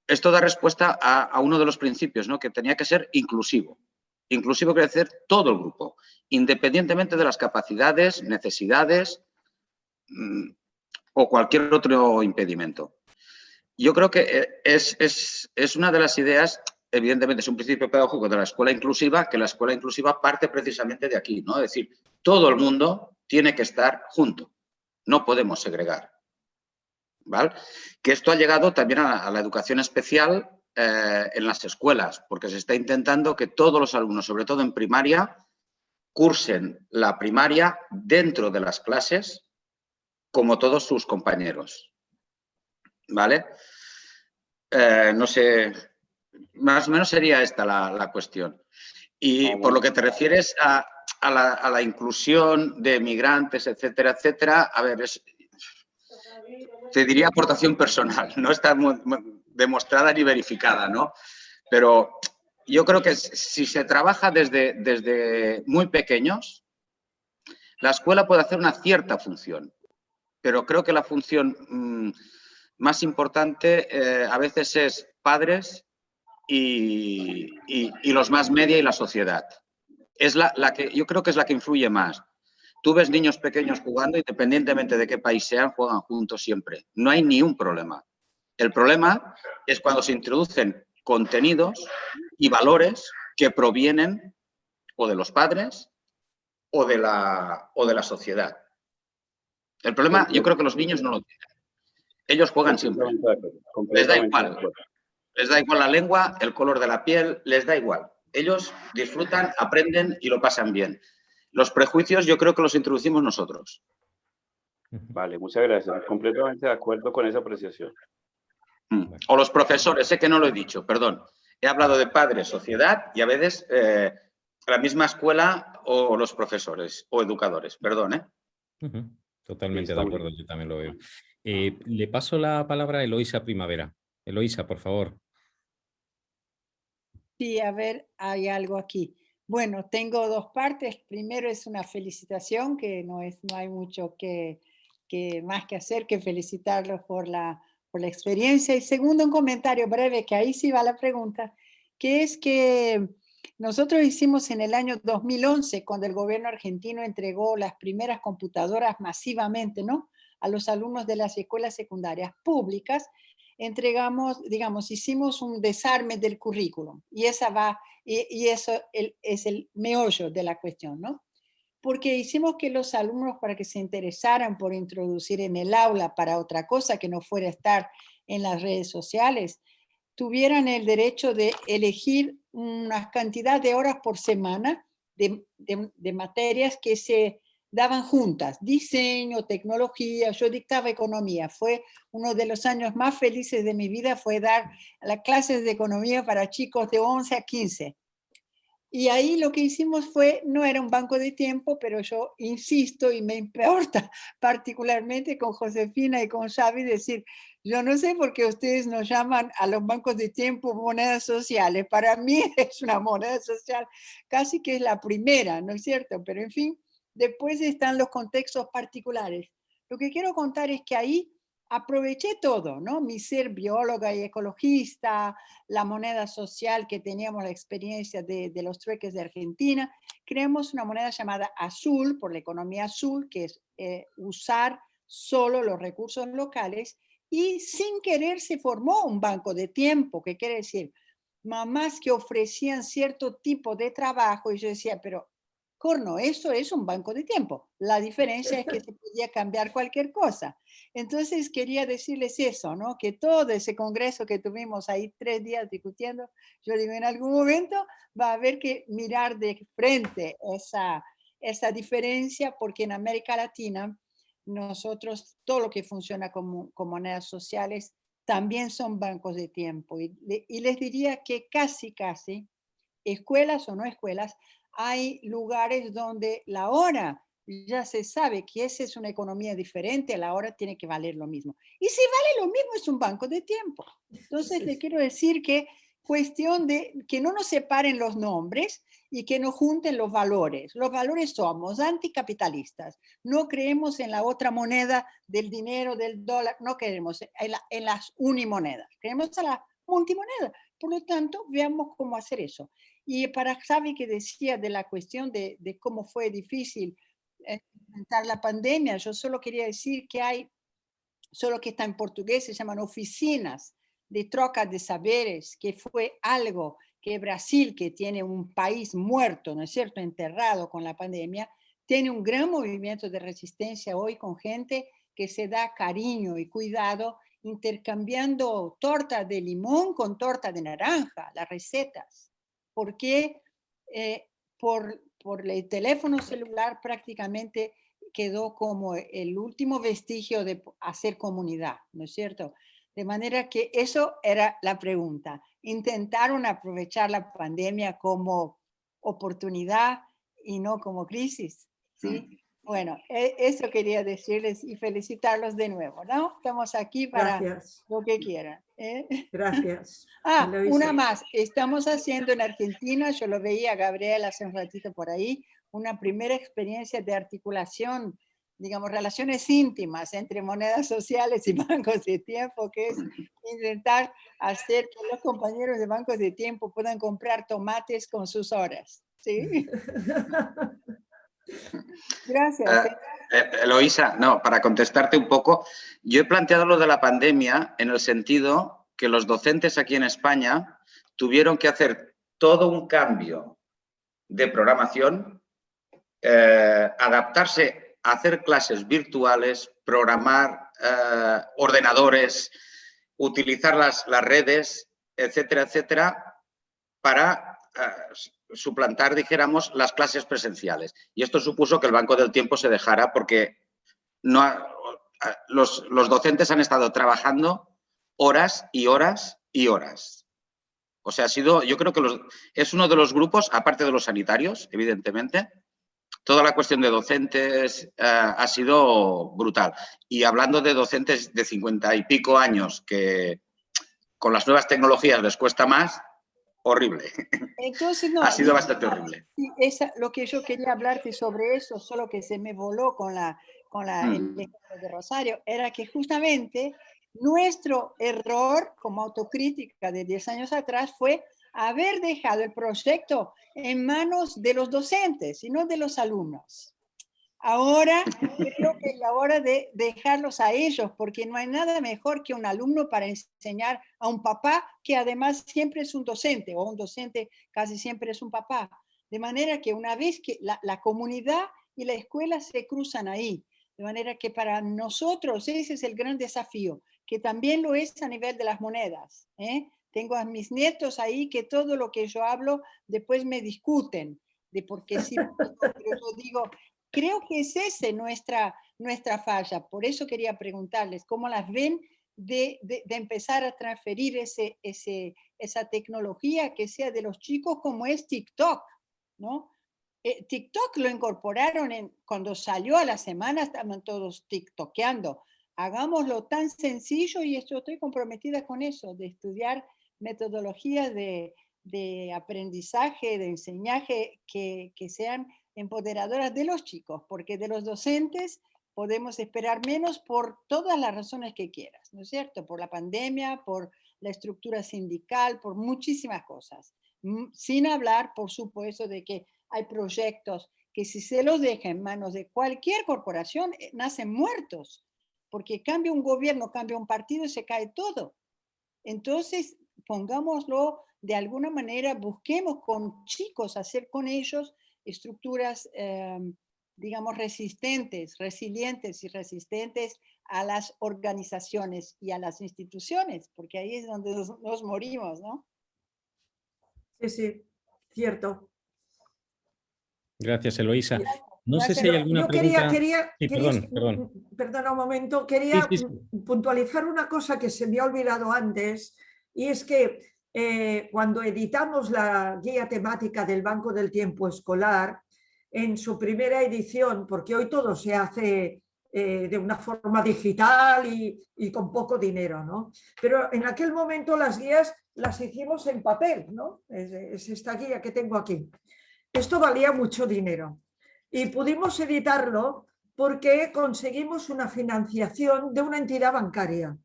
esto da respuesta a uno de los principios, ¿no? Que tenía que ser inclusivo. Inclusivo quiere decir todo el grupo, independientemente de las capacidades, necesidades o cualquier otro impedimento. Yo creo que es una de las ideas, evidentemente es un principio pedagógico de la escuela inclusiva, que la escuela inclusiva parte precisamente de aquí, ¿no? Es decir, todo el mundo tiene que estar junto, no podemos segregar, ¿vale? Que esto ha llegado también a la educación especial en las escuelas, porque se está intentando que todos los alumnos, sobre todo en primaria, cursen la primaria dentro de las clases como todos sus compañeros, ¿vale? No sé, más o menos sería esta la cuestión. Y por lo que te refieres a la inclusión de migrantes, etcétera, etcétera, a ver, te diría aportación personal, no está demostrada ni verificada, ¿no? Pero yo creo que si se trabaja desde muy pequeños, la escuela puede hacer una cierta función, pero creo que la función más importante a veces es padres y los más media y la sociedad. Es la que yo creo que es la que influye más. Tú ves niños pequeños jugando, independientemente de qué país sean, juegan juntos siempre. No hay ni un problema. El problema es cuando se introducen contenidos y valores que provienen o de los padres o de la sociedad. El problema, yo creo que los niños no lo tienen. Ellos juegan siempre. Les da igual. Les da igual la lengua, el color de la piel, les da igual. Ellos disfrutan, aprenden y lo pasan bien. Los prejuicios yo creo que los introducimos nosotros. Vale, muchas gracias. Completamente de acuerdo con esa apreciación. O los profesores, sé que no lo he dicho, perdón. He hablado de padres, sociedad y a veces la misma escuela o los profesores o educadores, perdón, ¿eh? Totalmente de acuerdo, yo también lo veo. Le paso la palabra a Eloísa Primavera. Eloísa, por favor. Sí, a ver, hay algo aquí. Bueno, tengo 2 partes. Primero es una felicitación, que no hay mucho más que hacer que felicitarlos por la experiencia. Y segundo, un comentario breve, que ahí sí va la pregunta, que es que Nosotros hicimos en el año 2011, cuando el gobierno argentino entregó las primeras computadoras masivamente, ¿no?, a los alumnos de las escuelas secundarias públicas, entregamos, digamos, hicimos un desarme del currículum. Y eso es el meollo de la cuestión, ¿no? Porque hicimos que los alumnos, para que se interesaran por introducir en el aula para otra cosa que no fuera estar en las redes sociales, tuvieran el derecho de elegir una cantidad de horas por semana de materias que se daban juntas, diseño, tecnología. Yo dictaba economía. Fue uno de los años más felices de mi vida, fue dar las clases de economía para chicos de 11 a 15. Y ahí lo que hicimos fue, no era un banco de tiempo, pero yo insisto y me importa particularmente con Josefina y con Xavi decir, yo no sé por qué ustedes nos llaman a los bancos de tiempo monedas sociales. Para mí es una moneda social, casi que es la primera, ¿no es cierto? Pero en fin, después están los contextos particulares. Lo que quiero contar es que ahí aproveché todo, ¿no? Mi ser bióloga y ecologista, la moneda social que teníamos la experiencia de los trueques de Argentina. Creamos una moneda llamada azul, por la economía azul, que es usar solo los recursos locales, y sin querer se formó un banco de tiempo, que quiere decir, mamás que ofrecían cierto tipo de trabajo, y yo decía, pero corno, eso es un banco de tiempo. La diferencia es que se podía cambiar cualquier cosa. Entonces quería decirles eso, ¿no? Que todo ese congreso que tuvimos ahí 3 días discutiendo, yo digo, en algún momento va a haber que mirar de frente esa diferencia, porque en América Latina nosotros, todo lo que funciona como monedas sociales, también son bancos de tiempo. Y les diría que casi, escuelas o no escuelas, hay lugares donde la hora ya se sabe que esa es una economía diferente, la hora tiene que valer lo mismo. Y si vale lo mismo, es un banco de tiempo. Entonces, le quiero decir que cuestión de que no nos separen los nombres y que nos junten los valores. Los valores somos anticapitalistas, no creemos en la otra moneda del dinero, del dólar, no creemos en las unimonedas, creemos en la multimoneda. Por lo tanto, veamos cómo hacer eso. Y para Xavi, que decía de la cuestión de cómo fue difícil enfrentar la pandemia, yo solo quería decir que hay, solo que está en portugués, se llaman oficinas de troca de saberes, que fue algo que Brasil, que tiene un país muerto, ¿no es cierto?, enterrado con la pandemia, tiene un gran movimiento de resistencia hoy con gente que se da cariño y cuidado intercambiando torta de limón con torta de naranja, las recetas. Porque por el teléfono celular prácticamente quedó como el último vestigio de hacer comunidad, ¿no es cierto? De manera que eso era la pregunta. Intentaron aprovechar la pandemia como oportunidad y no como crisis, ¿sí? Bueno, eso quería decirles y felicitarlos de nuevo, ¿no? Estamos aquí para lo que quieran. Gracias. Una más. Estamos haciendo en Argentina, yo lo veía a Gabriel hace un ratito por ahí, una primera experiencia de articulación, digamos, relaciones íntimas entre monedas sociales y bancos de tiempo, que es intentar hacer que los compañeros de bancos de tiempo puedan comprar tomates con sus horas, ¿sí? Gracias. Eloísa, no, para contestarte un poco, yo he planteado lo de la pandemia en el sentido que los docentes aquí en España tuvieron que hacer todo un cambio de programación, adaptarse a hacer clases virtuales, programar ordenadores, utilizar las redes, etcétera, etcétera, para suplantar, dijéramos, las clases presenciales. Y esto supuso que el Banco del Tiempo se dejara porque los docentes han estado trabajando horas y horas y horas. O sea, yo creo que es uno de los grupos, aparte de los sanitarios, evidentemente, toda la cuestión de docentes ha sido brutal. Y hablando de docentes de 50 y pico años que con las nuevas tecnologías les cuesta más, horrible. Entonces, no, ha sido bastante horrible. Lo que yo quería hablarte sobre eso, solo que se me voló con el ejemplo de Rosario, era que justamente nuestro error como autocrítica de 10 años atrás fue haber dejado el proyecto en manos de los docentes y no de los alumnos. Ahora creo que es la hora de dejarlos a ellos, porque no hay nada mejor que un alumno para enseñar a un papá que además siempre es un docente, o un docente casi siempre es un papá. De manera que una vez que la comunidad y la escuela se cruzan ahí, de manera que para nosotros ese es el gran desafío, que también lo es a nivel de las monedas. Tengo a mis nietos ahí que todo lo que yo hablo después me discuten, de por qué sí, pero yo digo, creo que es esa nuestra falla. Por eso quería preguntarles cómo las ven de empezar a transferir esa tecnología que sea de los chicos, como es TikTok, ¿no? TikTok lo incorporaron cuando salió a la semana, estaban todos tiktokeando. Hagámoslo tan sencillo y yo estoy comprometida con eso, de estudiar metodologías de aprendizaje, de enseñaje que sean empoderadoras de los chicos, porque de los docentes podemos esperar menos por todas las razones que quieras, ¿no es cierto? Por la pandemia, por la estructura sindical, por muchísimas cosas. Sin hablar, por supuesto, de que hay proyectos que si se los deja en manos de cualquier corporación, nacen muertos, porque cambia un gobierno, cambia un partido y se cae todo. Entonces, pongámoslo de alguna manera, busquemos con chicos, hacer con ellos estructuras, digamos, resilientes y resistentes a las organizaciones y a las instituciones, porque ahí es donde nos morimos, ¿no? Sí, sí, cierto. Gracias, Eloísa. No sé Gracias. si hay alguna pregunta. Perdona un momento, quería puntualizar una cosa que se me ha olvidado antes, y es que cuando editamos la guía temática del Banco del Tiempo Escolar, en su primera edición, porque hoy todo se hace de una forma digital y con poco dinero, ¿no? Pero en aquel momento las guías las hicimos en papel, ¿no? Es esta guía que tengo aquí. Esto valía mucho dinero y pudimos editarlo porque conseguimos una financiación de una entidad bancaria,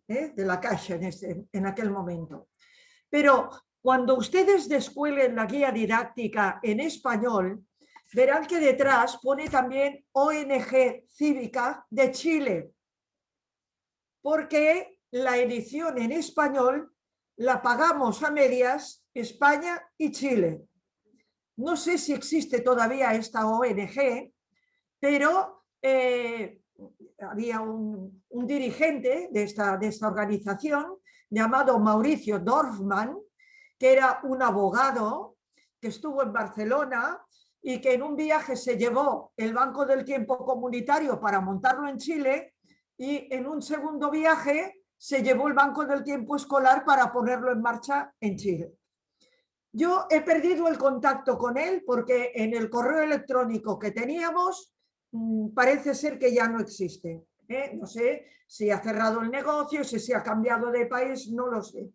de la Caixa en aquel momento. Pero cuando ustedes descuelen la guía didáctica en español, verán que detrás pone también ONG Cívica de Chile, porque la edición en español la pagamos a medias España y Chile. No sé si existe todavía esta ONG, pero había un dirigente de esta organización llamado Mauricio Dorfman, que era un abogado que estuvo en Barcelona y que en un viaje se llevó el Banco del Tiempo Comunitario para montarlo en Chile, y en un segundo viaje se llevó el Banco del Tiempo Escolar para ponerlo en marcha en Chile. Yo he perdido el contacto con él porque en el correo electrónico que teníamos parece ser que ya no existe. No sé si ha cerrado el negocio, si se ha cambiado de país, no lo sé.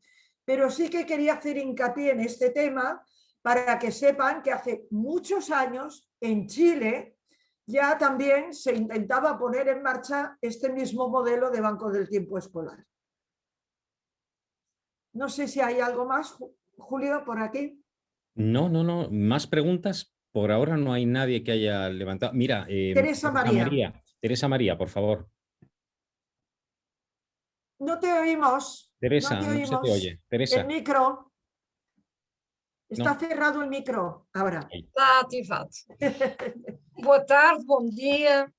Pero sí que quería hacer hincapié en este tema para que sepan que hace muchos años en Chile ya también se intentaba poner en marcha este mismo modelo de Banco del Tiempo Escolar. No sé si hay algo más, Julio, por aquí. No. Más preguntas. Por ahora no hay nadie que haya levantado. Mira, Teresa María. Teresa María, por favor. No te oímos. Teresa, no te oímos. No se te oye. Teresa. El micro. Está cerrado el micro ahora. Está ativado. Boa tarde, bom dia.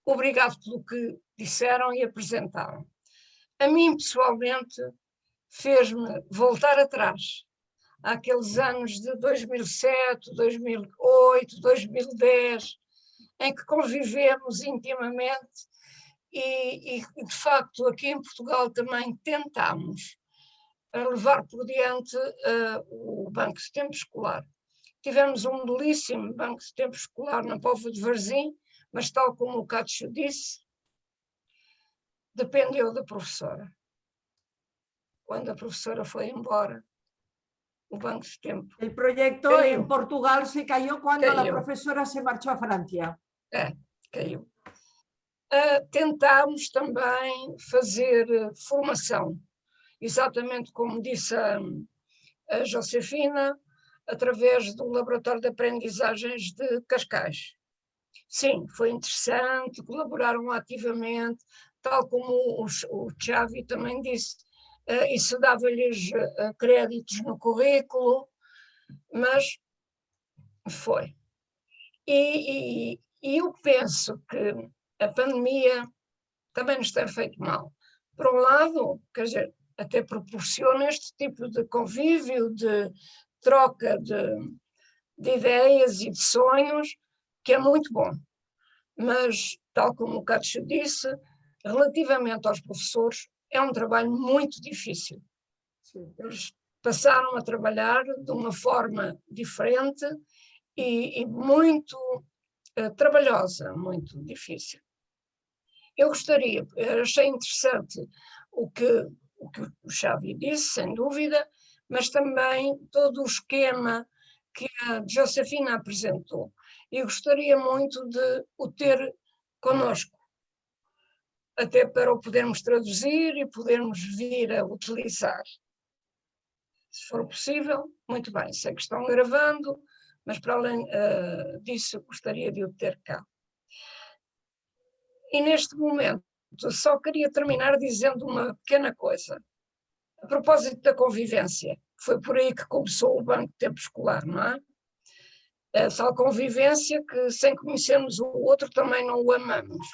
Obrigado pelo que disseram e apresentaram. A mim, pessoalmente, fez-me voltar atrás àqueles anos de 2007, 2008, 2010, em que convivemos intimamente e de facto, aqui em Portugal também tentámos levar por diante o Banco de Tempo Escolar. Tivemos um belíssimo Banco de Tempo Escolar na Póvoa de Varzim, mas tal como o Cássio disse, dependeu da professora. Quando a professora foi embora, o Banco de Tempo... El proyecto en Portugal se cayó cuando la profesora se marchó a Francia. Caiu. Tentámos também fazer formação, exatamente como disse a Josefina através do Laboratório de Aprendizagens de Cascais. Sim, foi interessante, colaboraram ativamente, tal como o Xavi também disse, isso dava-lhes créditos no currículo, mas foi. E eu penso que a pandemia também nos tem feito mal. Por um lado, quer dizer, até proporciona este tipo de convívio, de troca de ideias e de sonhos, que é muito bom. Mas, tal como o Katja disse, relativamente aos professores, é um trabalho muito difícil. Eles passaram a trabalhar de uma forma diferente e muito trabalhosa, muito difícil. Eu gostaria, achei interessante o que o Xavi disse, sem dúvida, mas também todo o esquema que a Josefina apresentou. Eu gostaria muito de o ter connosco, até para o podermos traduzir e podermos vir a utilizar. Se for possível, muito bem. Sei que estão gravando, mas para além disso, gostaria de o ter cá. E neste momento, só queria terminar dizendo uma pequena coisa. A propósito da convivência, foi por aí que começou o Banco de Tempo Escolar, não é? Essa convivência que, sem conhecermos o outro, também não o amamos,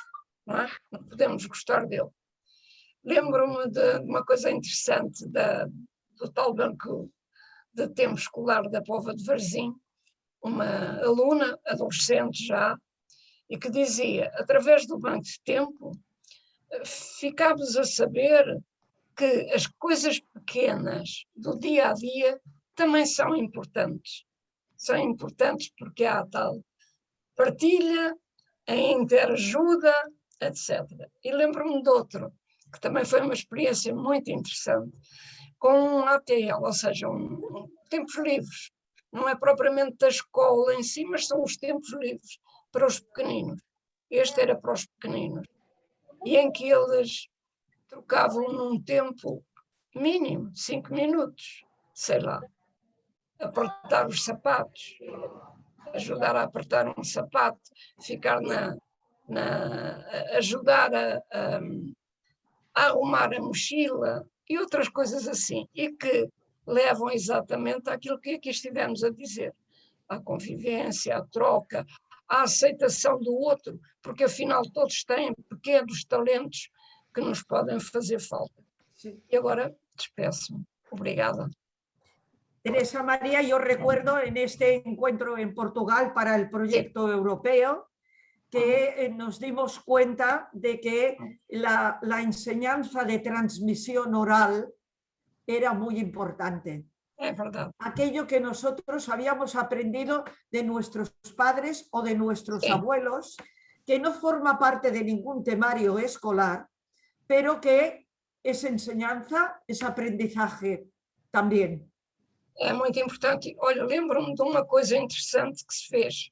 não é? Não podemos gostar dele. Lembro-me de uma coisa interessante do tal Banco de Tempo Escolar da Póvoa de Varzim, uma aluna, adolescente já, e que dizia, através do banco de tempo, ficámos a saber que as coisas pequenas do dia a dia também são importantes. São importantes porque há a tal partilha, a interajuda, etc. E lembro-me de outro, que também foi uma experiência muito interessante, com um ATL, ou seja, tempos livres. Não é propriamente da escola em si, mas são os tempos livres para os pequeninos. Este era para os pequeninos. E em que eles trocavam num tempo mínimo, 5 minutos, sei lá, apertar os sapatos, ajudar a apertar um sapato, ficar ajudar a arrumar a mochila e outras coisas assim, e que levam exatamente àquilo que aqui estivemos a dizer, à convivência, à troca, à aceitação do outro, porque afinal todos têm pequenos talentos que nos podem fazer falta. Sí. Y ahora despeço-me. Obrigada. Teresa María, yo recuerdo en este encuentro en Portugal para el proyecto europeo que nos dimos cuenta de que la enseñanza de transmisión oral era muy importante. Es verdad. Aquello que nosotros habíamos aprendido de nuestros padres o de nuestros abuelos, que no forma parte de ningún temario escolar, pero que es enseñanza, es aprendizaje também. É muito importante. Olha, lembro-me de uma coisa interessante que se fez,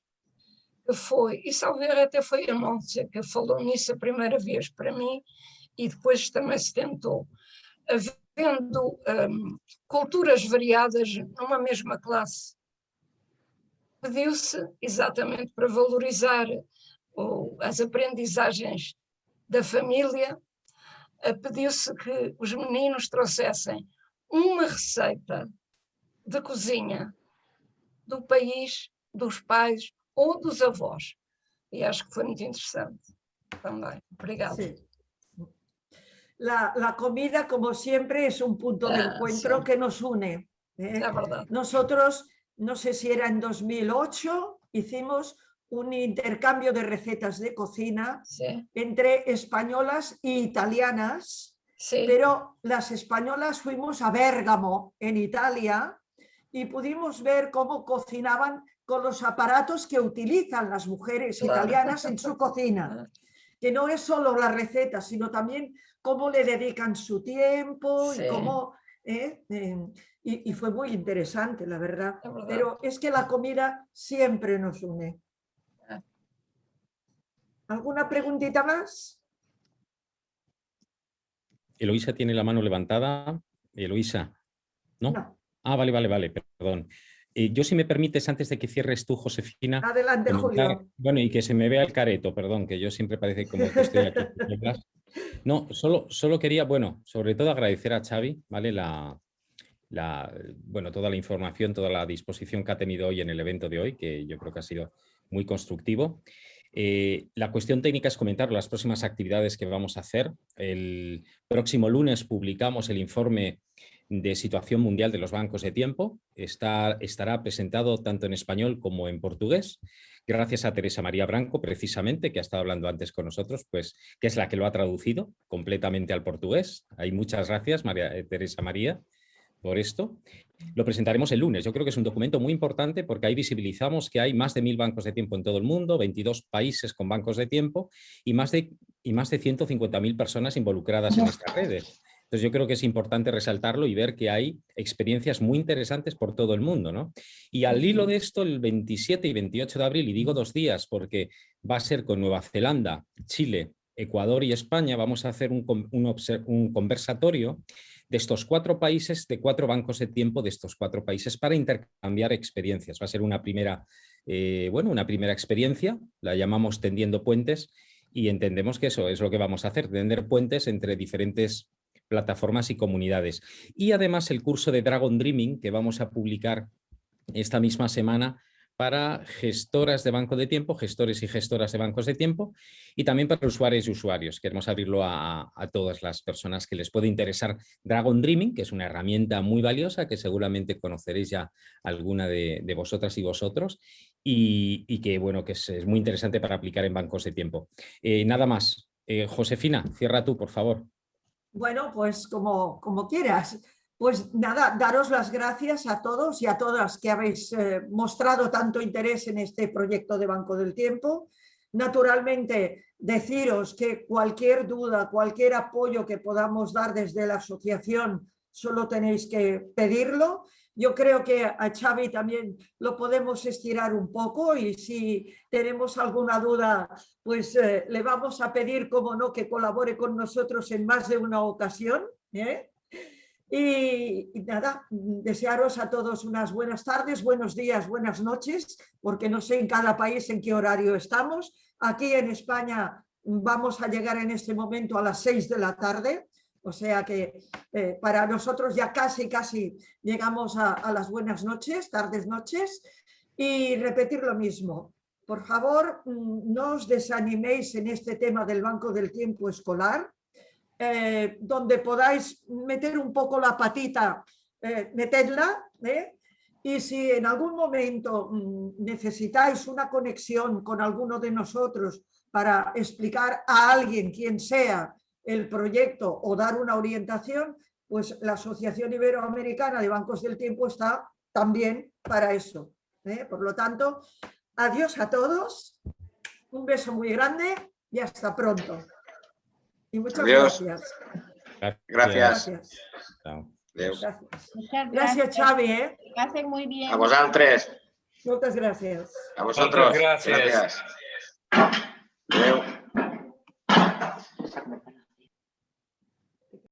que foi, e salver até foi a Mónica que falou nisso a primeira vez para mim, e depois também se tentou. Havendo culturas variadas numa mesma classe, pediu-se exatamente para valorizar as aprendizagens da família, pediu-se que os meninos trouxessem uma receita de cozinha do país, dos pais ou dos avós. E acho que foi muito interessante também. Obrigada. Sí. La comida, como siempre, es un punto de encuentro que nos une. Es verdad. Nosotros, no sé si era en 2008, hicimos un intercambio de recetas de cocina entre españolas e italianas, pero las españolas fuimos a Bérgamo, en Italia, y pudimos ver cómo cocinaban con los aparatos que utilizan las mujeres italianas en su cocina, que no es solo la receta, sino también cómo le dedican su tiempo y cómo... y fue muy interesante, la verdad. Pero es que la comida siempre nos une. ¿Alguna preguntita más? Eloísa tiene la mano levantada. Eloísa, ¿no? No. Vale, perdón. Yo, si me permites, antes de que cierres tú, Josefina... Adelante, Julio. Bueno, y que se me vea el careto, perdón, que yo siempre parece como que estoy aquí. No, solo quería, bueno, sobre todo agradecer a Xavi, ¿vale? Bueno, toda la información, toda la disposición que ha tenido hoy en el evento de hoy, que yo creo que ha sido muy constructivo. La cuestión técnica es comentar las próximas actividades que vamos a hacer. El próximo lunes publicamos el informe de situación mundial de los bancos de tiempo. Estará presentado tanto en español como en portugués, gracias a Teresa María Branco, precisamente, que ha estado hablando antes con nosotros, pues, que es la que lo ha traducido completamente al portugués. Hay muchas gracias, Teresa María, por esto. Lo presentaremos el lunes. Yo creo que es un documento muy importante porque ahí visibilizamos que hay más de 1000 bancos de tiempo en todo el mundo, 22 países con bancos de tiempo y más de 150.000 personas involucradas en estas redes. Entonces yo creo que es importante resaltarlo y ver que hay experiencias muy interesantes por todo el mundo, ¿no? Y al hilo de esto, el 27 y 28 de abril, y digo 2 días porque va a ser con Nueva Zelanda, Chile, Ecuador y España, vamos a hacer un conversatorio de estos 4 países, de 4 bancos de tiempo de estos 4 países para intercambiar experiencias. Va a ser una primera experiencia, la llamamos Tendiendo Puentes, y entendemos que eso es lo que vamos a hacer, tender puentes entre diferentes plataformas y comunidades. Y además el curso de Dragon Dreaming que vamos a publicar esta misma semana para gestoras de banco de tiempo, gestores y gestoras de bancos de tiempo, y también para usuarios y usuarios. Queremos abrirlo a todas las personas que les puede interesar Dragon Dreaming, que es una herramienta muy valiosa que seguramente conoceréis ya alguna de vosotras y vosotros, y que, bueno, que es muy interesante para aplicar en bancos de tiempo. Nada más. Josefina, cierra tú, por favor. Bueno, pues como quieras. Pues nada, daros las gracias a todos y a todas que habéis mostrado tanto interés en este proyecto de Banco del Tiempo. Naturalmente, deciros que cualquier duda, cualquier apoyo que podamos dar desde la asociación, solo tenéis que pedirlo. Yo creo que a Xavi también lo podemos estirar un poco y si tenemos alguna duda, pues le vamos a pedir, como no, que colabore con nosotros en más de una ocasión, ¿eh? Y nada, desearos a todos unas buenas tardes, buenos días, buenas noches, porque no sé en cada país en qué horario estamos. Aquí en España vamos a llegar en este momento a las 6 de la tarde, o sea que para nosotros ya casi llegamos a las buenas noches, tardes, noches, y repetir lo mismo. Por favor, no os desaniméis en este tema del Banco del Tiempo escolar. Donde podáis meter un poco la patita, metedla, y si en algún momento necesitáis una conexión con alguno de nosotros para explicar a alguien, quien sea, el proyecto o dar una orientación, pues la Asociación Iberoamericana de Bancos del Tiempo está también para eso. Por lo tanto, adiós a todos, un beso muy grande y hasta pronto. Y muchas gracias. Gracias. Gracias, Xavi. Hacen muy bien. A vosaltres. Muchas gracias. A vosotros. Gracias. Adéu.